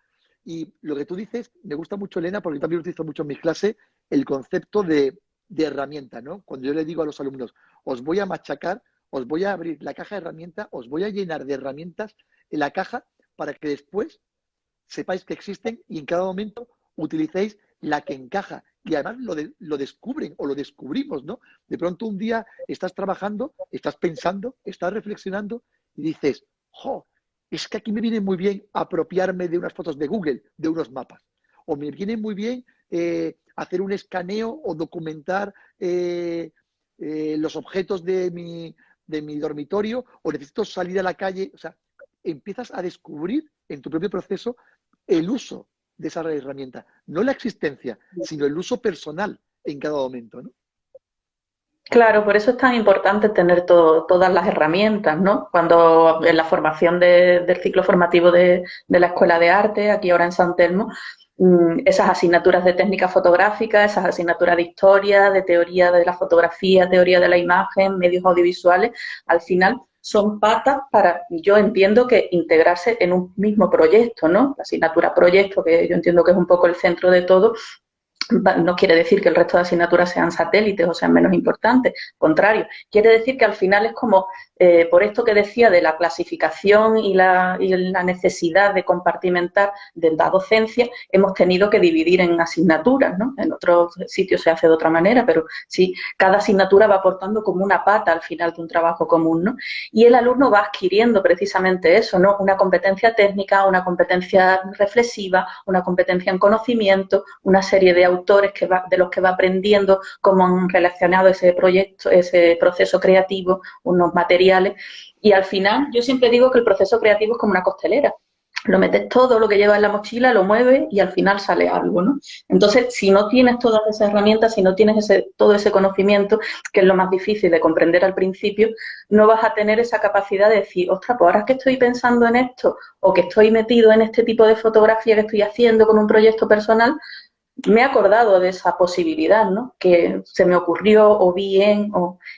Y lo que tú dices, me gusta mucho, Elena, porque yo también lo utilizo mucho en mis clases, el concepto de herramienta, ¿no? Cuando yo le digo a los alumnos, os voy a machacar, os voy a abrir la caja de herramientas, os voy a llenar de herramientas en la caja para que después sepáis que existen y en cada momento utilicéis la que encaja. Y además lo descubren o lo descubrimos, ¿no? De pronto un día estás trabajando, estás pensando, estás reflexionando y dices, ¡jo! Es que aquí me viene muy bien apropiarme de unas fotos de Google, de unos mapas. O me viene muy bien hacer un escaneo o documentar los objetos de mi dormitorio, o necesito salir a la calle. O sea, empiezas a descubrir en tu propio proceso el uso de esa herramienta. No la existencia, sino el uso personal en cada momento, ¿no? Claro, por eso es tan importante tener todas las herramientas, ¿no? Cuando en la formación del ciclo formativo de la Escuela de Arte, aquí ahora en San Telmo, esas asignaturas de técnica fotográfica, esas asignaturas de historia, de teoría de la fotografía, teoría de la imagen, medios audiovisuales, al final son patas para, yo entiendo que integrarse en un mismo proyecto, ¿no? La asignatura proyecto, que yo entiendo que es un poco el centro de todo, no quiere decir que el resto de asignaturas sean satélites o sean menos importantes, al contrario, quiere decir que al final es como, por esto que decía de la clasificación y la necesidad de compartimentar de la docencia, hemos tenido que dividir en asignaturas, ¿no? En otros sitios se hace de otra manera, pero sí, cada asignatura va aportando como una pata al final de un trabajo común, ¿no? Y el alumno va adquiriendo precisamente eso, ¿no? Una competencia técnica, una competencia reflexiva, una competencia en conocimiento, una serie de autores de los que va aprendiendo cómo han relacionado ese proyecto, ese proceso creativo, unos materiales. Y al final, yo siempre digo que el proceso creativo es como una costelera. Lo metes todo lo que llevas en la mochila, lo mueves y al final sale algo, ¿no? Entonces, si no tienes todas esas herramientas, si no tienes todo ese conocimiento, que es lo más difícil de comprender al principio, no vas a tener esa capacidad de decir, ostras, pues ahora que estoy pensando en esto o que estoy metido en este tipo de fotografía que estoy haciendo con un proyecto personal, me he acordado de esa posibilidad, ¿no? Que se me ocurrió o bien,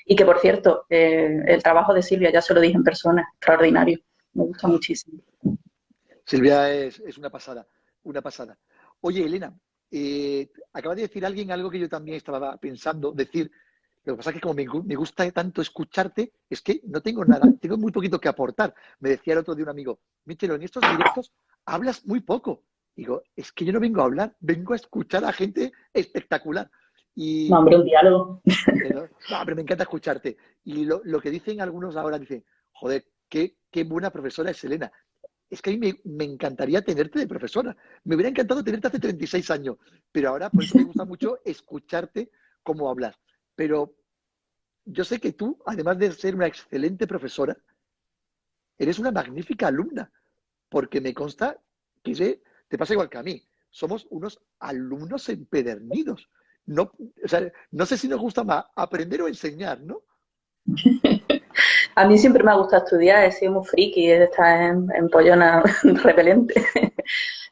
y que, por cierto, el trabajo de Silvia, ya se lo dije en persona, extraordinario, me gusta muchísimo. Silvia es una pasada, una pasada. Oye, Elena, acaba de decir alguien algo que yo también estaba pensando, decir, lo que pasa es que como me gusta tanto escucharte, es que no tengo nada, tengo muy poquito que aportar. Me decía el otro de un amigo, Michelo, en estos directos hablas muy poco. Digo, es que yo no vengo a hablar, vengo a escuchar a gente espectacular. No, hombre, un diálogo. No, pero me encanta escucharte. Y lo que dicen algunos ahora, dicen, joder, qué buena profesora es Elena. Es que a mí me encantaría tenerte de profesora. Me hubiera encantado tenerte hace 36 años, pero ahora por eso me gusta mucho escucharte cómo hablas. Pero yo sé que tú, además de ser una excelente profesora, eres una magnífica alumna, porque me consta que te pasa igual que a mí. Somos unos alumnos empedernidos. No, o sea, no sé si nos gusta más aprender o enseñar, ¿no? A mí siempre me ha gustado estudiar, he sido muy friki, he estado en pollona repelente.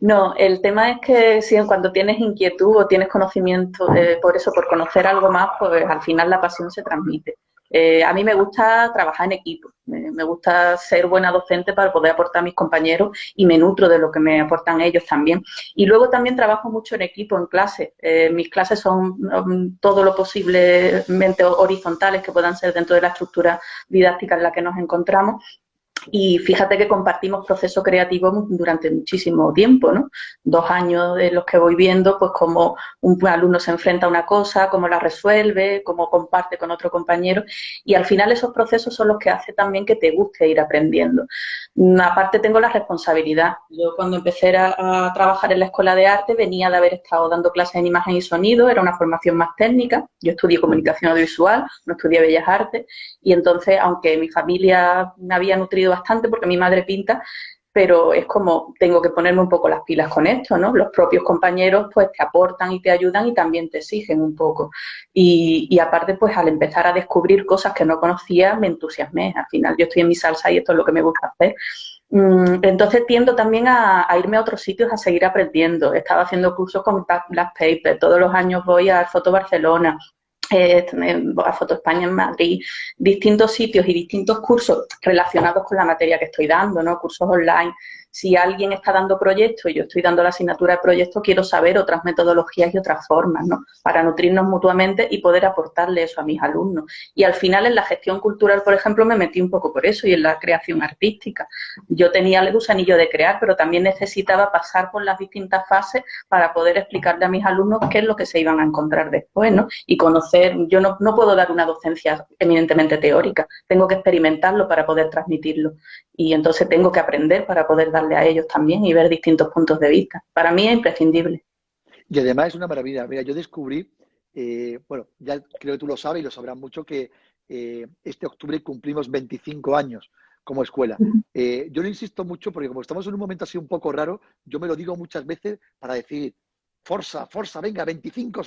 No, el tema es que si cuando tienes inquietud o tienes conocimiento, por eso, por conocer algo más, pues al final la pasión se transmite. A mí me gusta trabajar en equipo, me gusta ser buena docente para poder aportar a mis compañeros y me nutro de lo que me aportan ellos también. Y luego también trabajo mucho en equipo, en clase. Mis clases son todo lo posiblemente horizontales que puedan ser dentro de la estructura didáctica en la que nos encontramos. Y fíjate que compartimos proceso creativo durante muchísimo tiempo, ¿no? 2 años de los que voy viendo, pues cómo un alumno se enfrenta a una cosa, cómo la resuelve, cómo comparte con otro compañero. Y al final esos procesos son los que hacen también que te guste ir aprendiendo. Aparte tengo la responsabilidad. Yo cuando empecé a trabajar en la Escuela de Arte venía de haber estado dando clases en imagen y sonido, era una formación más técnica. Yo estudié comunicación audiovisual, no estudié bellas artes. Y entonces, aunque mi familia me había nutrido bastante porque mi madre pinta, pero es como, tengo que ponerme un poco las pilas con esto, ¿no? Los propios compañeros pues te aportan y te ayudan y también te exigen un poco. Y aparte, pues al empezar a descubrir cosas que no conocía, me entusiasmé. Al final yo estoy en mi salsa y esto es lo que me gusta hacer. Entonces tiendo también a irme a otros sitios a seguir aprendiendo. Estaba haciendo cursos con Black Paper, todos los años voy a Foto Barcelona, a Foto España en Madrid, distintos sitios y distintos cursos relacionados con la materia que estoy dando, ¿no? Cursos online. Si alguien está dando proyectos y yo estoy dando la asignatura de proyectos, quiero saber otras metodologías y otras formas, ¿no? Para nutrirnos mutuamente y poder aportarle eso a mis alumnos. Y al final en la gestión cultural, por ejemplo, me metí un poco por eso y en la creación artística. Yo tenía el gusanillo de crear, pero también necesitaba pasar por las distintas fases para poder explicarle a mis alumnos qué es lo que se iban a encontrar después, ¿no? Y conocer, yo no puedo dar una docencia eminentemente teórica, tengo que experimentarlo para poder transmitirlo. Y entonces tengo que aprender para poder darle a ellos también y ver distintos puntos de vista. Para mí es imprescindible. Y además es una maravilla. Mira, yo descubrí, bueno, ya creo que tú lo sabes y lo sabrán mucho, que este octubre cumplimos 25 años como escuela. Yo lo insisto mucho porque como estamos en un momento así un poco raro, yo me lo digo muchas veces para decir, forza, forza, venga, 25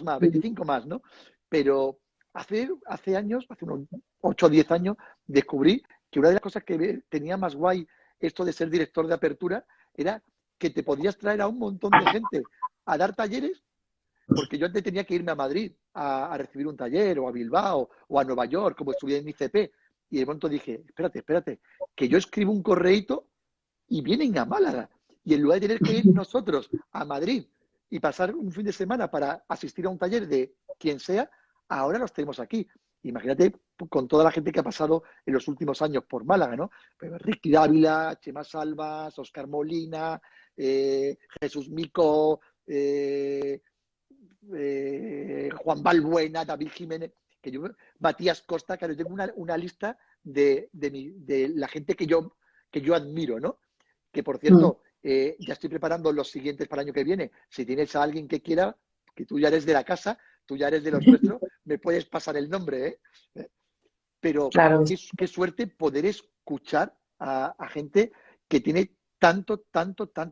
más, ¿no? Pero hace años, hace unos 8 o 10 años, descubrí que una de las cosas que tenía más guay esto de ser director de apertura era que te podías traer a un montón de gente a dar talleres, porque yo antes tenía que irme a Madrid a recibir un taller, o a Bilbao, o a Nueva York, como estudié en ICP. Y de pronto dije, espérate, que yo escribo un correíto y vienen a Málaga. Y en lugar de tener que ir nosotros a Madrid y pasar un fin de semana para asistir a un taller de quien sea, ahora los tenemos aquí. Imagínate con toda la gente que ha pasado en los últimos años por Málaga, ¿no? Pues Ricky Dávila, Chema Salvas, Oscar Molina, Jesús Mico, Juan Balbuena, David Jiménez, que yo, Matías Costa, claro, yo tengo una lista de la gente que yo admiro, ¿no? Que por cierto, ya estoy preparando los siguientes para el año que viene. Si tienes a alguien que quiera, que tú ya eres de la casa, tú ya eres de los nuestros, me puedes pasar el nombre, ¿eh? Pero Claro. qué suerte poder escuchar a gente que tiene tanto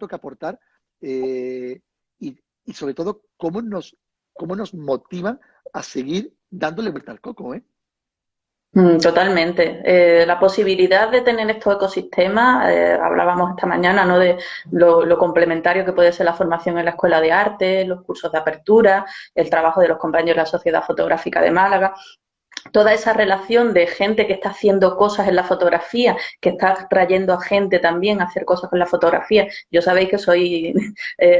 que aportar, y sobre todo cómo nos motivan a seguir dándole vuelta al coco, ¿eh? Totalmente. La posibilidad de tener estos ecosistemas, hablábamos esta mañana, ¿no? De lo complementario que puede ser la formación en la Escuela de Arte, los cursos de apertura, el trabajo de los compañeros de la Sociedad Fotográfica de Málaga. Toda esa relación de gente que está haciendo cosas en la fotografía, que está trayendo a gente también a hacer cosas con la fotografía. Yo sabéis que soy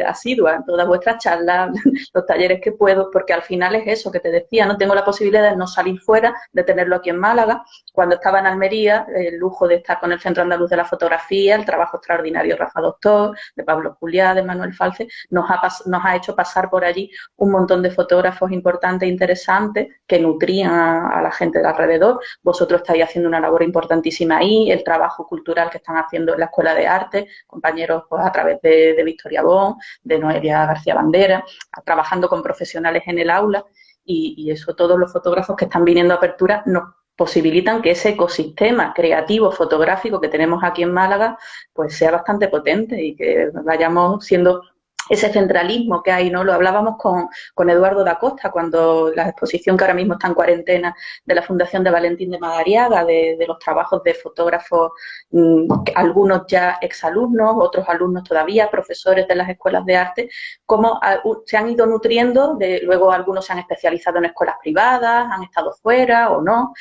asidua en todas vuestras charlas, los talleres que puedo, porque al final es eso que te decía, no tengo la posibilidad de no salir fuera, de tenerlo aquí en Málaga. Cuando estaba en Almería, el lujo de estar con el Centro Andaluz de la Fotografía, el trabajo extraordinario de Rafa Doctor, de Pablo Juliá, de Manuel Falce, nos ha hecho pasar por allí un montón de fotógrafos importantes e interesantes que nutrían a la gente de alrededor. Vosotros estáis haciendo una labor importantísima ahí, el trabajo cultural que están haciendo en la Escuela de Arte, compañeros pues, a través de Victoria Bon, de Noelia García Bandera, trabajando con profesionales en el aula y eso todos los fotógrafos que están viniendo a apertura nos posibilitan que ese ecosistema creativo fotográfico que tenemos aquí en Málaga pues sea bastante potente y que vayamos siendo ese centralismo que hay, ¿no? Lo hablábamos con Eduardo da Costa cuando la exposición que ahora mismo está en cuarentena de la Fundación de Valentín de Madariaga, de los trabajos de fotógrafos, algunos ya exalumnos, otros alumnos todavía, profesores de las escuelas de arte, cómo se han ido nutriendo, luego algunos se han especializado en escuelas privadas, han estado fuera o no.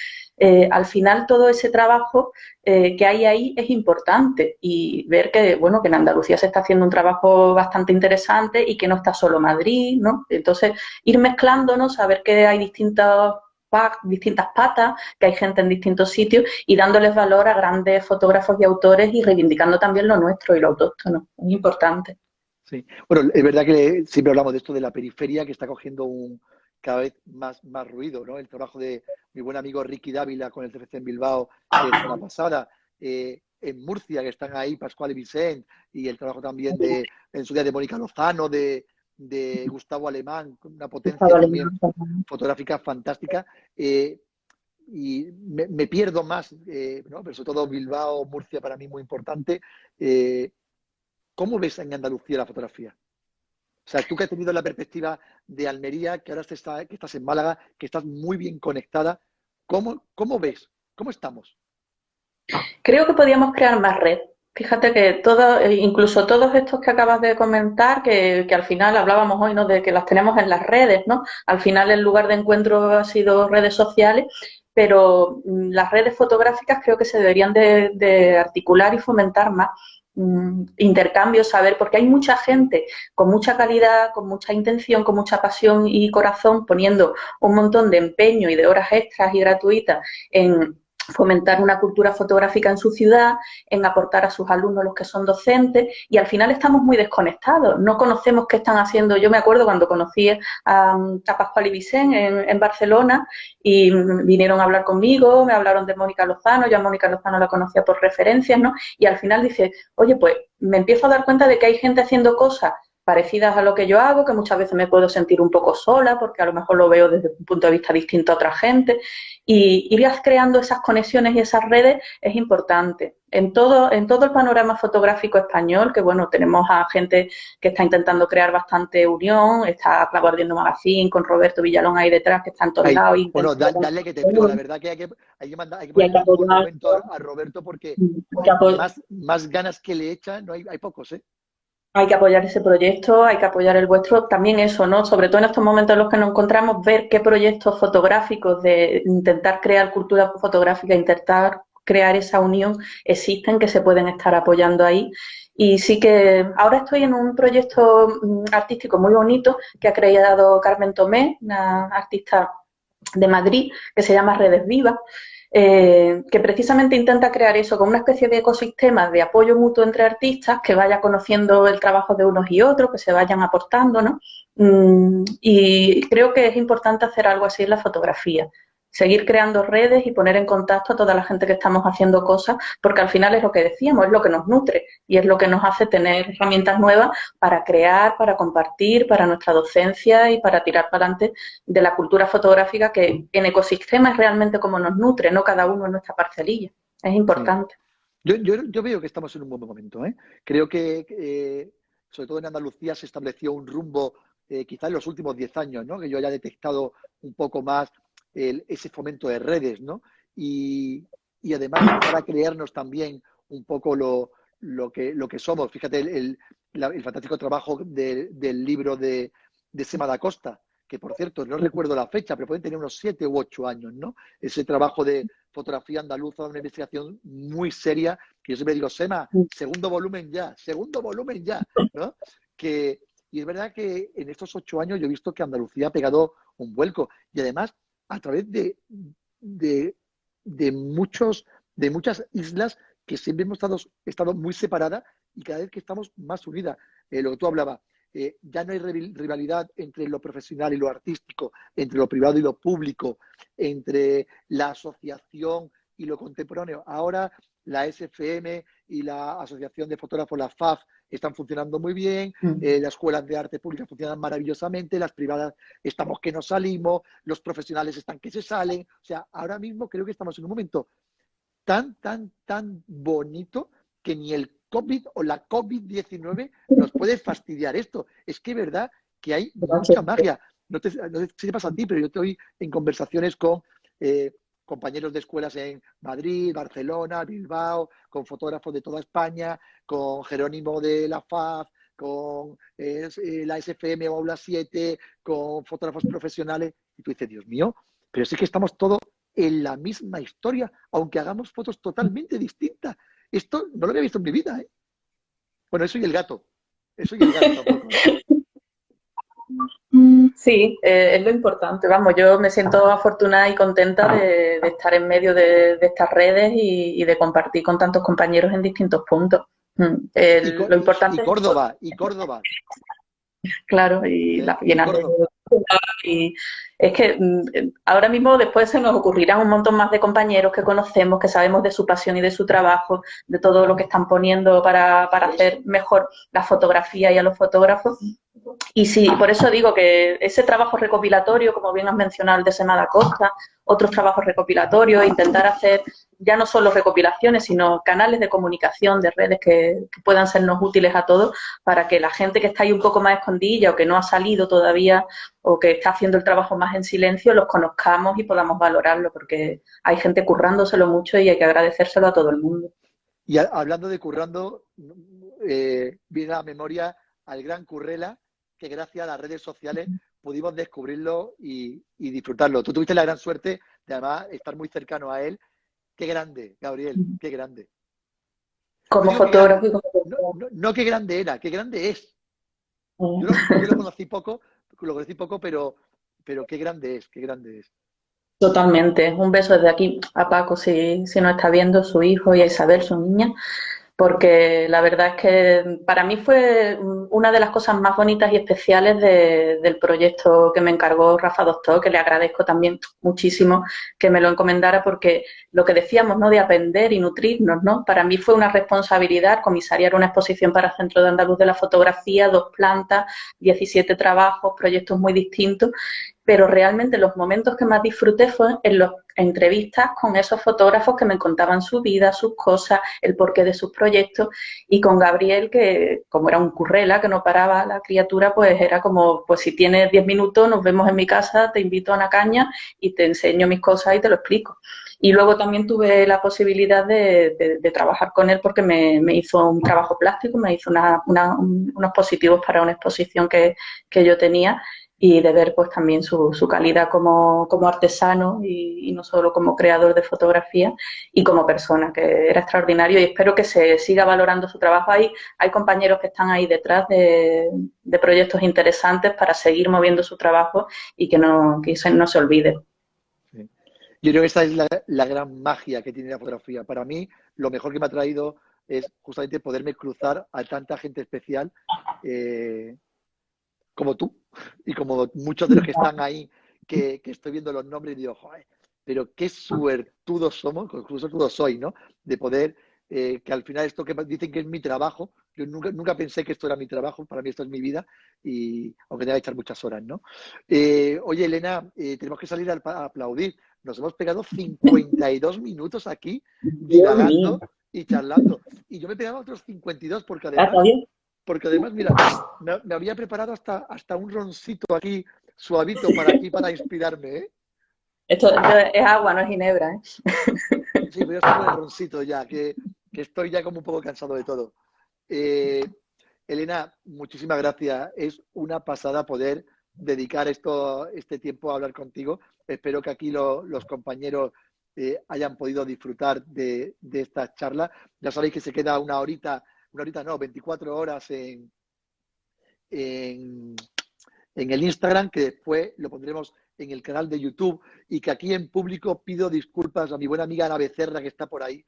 Al final todo ese trabajo que hay ahí es importante y ver que, bueno, que en Andalucía se está haciendo un trabajo bastante interesante y que no está solo Madrid, ¿no? Entonces, ir mezclándonos, saber que hay distintas patas, que hay gente en distintos sitios y dándoles valor a grandes fotógrafos y autores y reivindicando también lo nuestro y lo autóctono. Es importante. Sí. Bueno, es verdad que siempre hablamos de esto de la periferia que está cogiendo cada vez más ruido, ¿no? El trabajo de mi buen amigo Ricky Dávila con el CFC en Bilbao la semana pasada, en Murcia, que están ahí Pascual y Vicent, y el trabajo también en su día de Mónica Lozano, de Gustavo Alemán, con una potencia también fotográfica fantástica. Y me pierdo más, ¿no? Pero sobre todo Bilbao, Murcia para mí muy importante. ¿cómo ves en Andalucía la fotografía? O sea, tú que has tenido la perspectiva de Almería, que ahora que estás en Málaga, que estás muy bien conectada, ¿cómo ves? ¿Cómo estamos? Creo que podíamos crear más red. Fíjate que incluso todos estos que acabas de comentar, que al final hablábamos hoy, ¿no? De que las tenemos en las redes, ¿no? Al final el lugar de encuentro ha sido redes sociales, pero las redes fotográficas creo que se deberían de articular y fomentar más intercambios, saber, porque hay mucha gente con mucha calidad, con mucha intención, con mucha pasión y corazón, poniendo un montón de empeño y de horas extras y gratuitas en fomentar una cultura fotográfica en su ciudad, en aportar a sus alumnos los que son docentes, y al final estamos muy desconectados, no conocemos qué están haciendo. Yo me acuerdo cuando conocí a Pascual y Vicente en Barcelona y vinieron a hablar conmigo, me hablaron de Mónica Lozano, yo a Mónica Lozano la conocía por referencias, ¿no? Y al final dice, oye, pues me empiezo a dar cuenta de que hay gente haciendo cosas parecidas a lo que yo hago, que muchas veces me puedo sentir un poco sola porque a lo mejor lo veo desde un punto de vista distinto a otra gente, y ir creando esas conexiones y esas redes es importante. En todo el panorama fotográfico español, que bueno, tenemos a gente que está intentando crear bastante unión, está Clavardiendo Magazine con Roberto Villalón ahí detrás, que está en todos lados. Bueno, dale que te pego, la verdad que hay que ponerle un monumento a Roberto porque más ganas que le echa, no hay pocos, ¿eh? Hay que apoyar ese proyecto, hay que apoyar el vuestro. También eso, ¿no? Sobre todo en estos momentos en los que nos encontramos, ver qué proyectos fotográficos de intentar crear cultura fotográfica, intentar crear esa unión, existen, que se pueden estar apoyando ahí. Y sí que ahora estoy en un proyecto artístico muy bonito que ha creado Carmen Tomé, una artista de Madrid, que se llama Redes Vivas, que precisamente intenta crear eso como una especie de ecosistema de apoyo mutuo entre artistas, que vaya conociendo el trabajo de unos y otros, que se vayan aportando, ¿no? Y creo que es importante hacer algo así en la fotografía. Seguir creando redes y poner en contacto a toda la gente que estamos haciendo cosas, porque al final es lo que decíamos, es lo que nos nutre y es lo que nos hace tener herramientas nuevas para crear, para compartir, para nuestra docencia y para tirar para adelante de la cultura fotográfica, que en ecosistema es realmente como nos nutre, no cada uno en nuestra parcelilla. Es importante. Sí. Yo veo que estamos en un buen momento, ¿eh? Creo que, sobre todo en Andalucía, se estableció un rumbo, quizá en los últimos 10 años, ¿no? Que yo haya detectado un poco más ese fomento de redes, ¿no? Y además para crearnos también un poco lo que somos. Fíjate el fantástico trabajo del libro de Sema da Costa, que por cierto, no recuerdo la fecha, pero pueden tener unos 7 u 8 años, ¿no? Ese trabajo de fotografía andaluza, una investigación muy seria, que yo siempre digo, Sema, segundo volumen ya, ¿no? Y es verdad que en estos 8 años yo he visto que Andalucía ha pegado un vuelco. Y además, a través de muchas islas que siempre hemos estado muy separadas y cada vez que estamos más unidas. Lo que tú hablabas, ya no hay rivalidad entre lo profesional y lo artístico, entre lo privado y lo público, entre la asociación y lo contemporáneo. Ahora la SFM y la Asociación de Fotógrafos, la FAF, están funcionando muy bien, las escuelas de arte pública funcionan maravillosamente, las privadas estamos que nos salimos, los profesionales están que se salen. O sea, ahora mismo creo que estamos en un momento tan bonito que ni el COVID o la COVID-19 nos puede fastidiar esto. Es que es verdad que hay mucha magia. No sé si te pasa a ti, pero yo estoy en conversaciones con compañeros de escuelas en Madrid, Barcelona, Bilbao, con fotógrafos de toda España, con Jerónimo de la FAF, con la SFM o Aula 7, con fotógrafos profesionales. Y tú dices, Dios mío, pero sí que estamos todos en la misma historia, aunque hagamos fotos totalmente distintas. Esto no lo había visto en mi vida, ¿eh? Bueno, eso y el gato. Eso y el gato tampoco, ¿eh? Sí, es lo importante. Vamos, yo me siento afortunada y contenta de estar en medio de estas redes y de compartir con tantos compañeros en distintos puntos. Lo importante Y Córdoba. Claro, y las llenas de... Córdoba. Y es que ahora mismo después se nos ocurrirán un montón más de compañeros que conocemos, que sabemos de su pasión y de su trabajo, de todo lo que están poniendo para hacer mejor la fotografía y a los fotógrafos. Y sí, por eso digo que ese trabajo recopilatorio, como bien has mencionado, el de Sema da Costa, otros trabajos recopilatorios, intentar hacer ya no solo recopilaciones, sino canales de comunicación, de redes que puedan sernos útiles a todos para que la gente que está ahí un poco más escondida o que no ha salido todavía o que está haciendo el trabajo más en silencio, los conozcamos y podamos valorarlo, porque hay gente currándoselo mucho y hay que agradecérselo a todo el mundo. Y hablando de currando, viene a la memoria al gran Currela, que gracias a las redes sociales pudimos descubrirlo y disfrutarlo. Tú tuviste la gran suerte de además estar muy cercano a él. Qué grande, Gabriel, qué grande. Como Digo fotógrafo y como no qué grande era, qué grande es. Yo lo conocí poco, pero qué grande es, qué grande es. totalmente. Un beso desde aquí a Paco, si no está viendo, su hijo, y a Isabel, su niña, porque la verdad es que para mí fue una de las cosas más bonitas y especiales del proyecto que me encargó Rafa Doctor, que le agradezco también muchísimo que me lo encomendara, porque lo que decíamos, ¿no?, de aprender y nutrirnos, ¿no? Para mí fue una responsabilidad comisariar una exposición para Centro de Andaluz de la Fotografía, 2 plantas, 17 trabajos, proyectos muy distintos, pero realmente los momentos que más disfruté fue en las entrevistas con esos fotógrafos que me contaban su vida, sus cosas, el porqué de sus proyectos, y con Gabriel, que como era un currela, que no paraba la criatura, pues era como, pues si tienes 10 minutos, nos vemos en mi casa, te invito a una caña y te enseño mis cosas y te lo explico. Y luego también tuve la posibilidad de trabajar con él porque me hizo un trabajo plástico, me hizo unos positivos para una exposición que yo tenía, y de ver pues también su calidad como artesano y no solo como creador de fotografía y como persona, que era extraordinario, y espero que se siga valorando su trabajo. Hay compañeros que están ahí detrás de proyectos interesantes para seguir moviendo su trabajo y que no se olvide. Sí. Yo creo que esa es la gran magia que tiene la fotografía. Para mí, lo mejor que me ha traído es justamente poderme cruzar a tanta gente especial eh, como tú y como muchos de los que están ahí, que estoy viendo los nombres y digo, joder, pero qué suertudos somos, qué suertudos soy, ¿no? De poder, que al final esto que dicen que es mi trabajo, yo nunca pensé que esto era mi trabajo, para mí esto es mi vida, y aunque tenga que echar muchas horas, ¿no? Oye, Elena, tenemos que salir a aplaudir. Nos hemos pegado 52 minutos aquí Dios mío. divagando y charlando. Y yo me pegaba otros 52 porque además, mira, me había preparado hasta un roncito aquí, suavito, para inspirarme, ¿eh? Esto es agua, no es ginebra, ¿eh? Sí, voy a estar con el roncito ya, que estoy ya como un poco cansado de todo. Eh, Elena, muchísimas gracias. Es una pasada poder dedicar este tiempo a hablar contigo. Espero que aquí los compañeros hayan podido disfrutar de esta charla. Ya sabéis que se queda una horita no, 24 horas en, en el Instagram, que después lo pondremos en el canal de YouTube, y que aquí en público pido disculpas a mi buena amiga Ana Becerra, que está por ahí,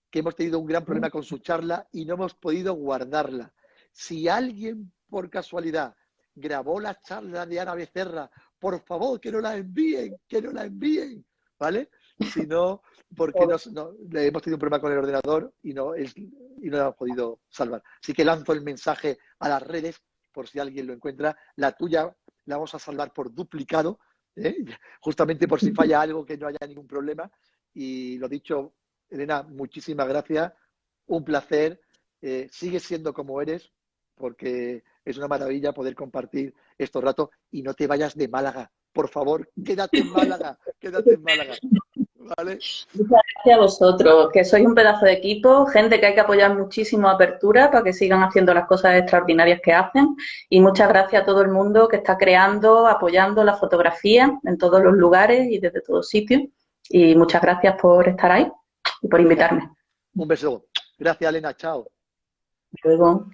que hemos tenido un gran problema con su charla y no hemos podido guardarla. Si alguien por casualidad grabó la charla de Ana Becerra, por favor, que no la envíen, ¿vale? Si no, porque hemos tenido un problema con el ordenador y no la hemos podido salvar. Así que lanzo el mensaje a las redes por si alguien lo encuentra. La tuya la vamos a salvar por duplicado, ¿eh? Justamente por si falla algo, que no haya ningún problema. Y lo dicho, Elena, muchísimas gracias. Un placer. Sigue siendo como eres, porque es una maravilla poder compartir estos ratos, y no te vayas de Málaga. Por favor, quédate en Málaga, quédate en Málaga. ¿Vale? Muchas gracias a vosotros, que sois un pedazo de equipo, gente que hay que apoyar muchísimo a Apertura para que sigan haciendo las cosas extraordinarias que hacen, y muchas gracias a todo el mundo que está creando, apoyando la fotografía en todos los lugares y desde todos sitios, y muchas gracias por estar ahí y por invitarme. Un beso. Gracias, Elena. Chao. Luego.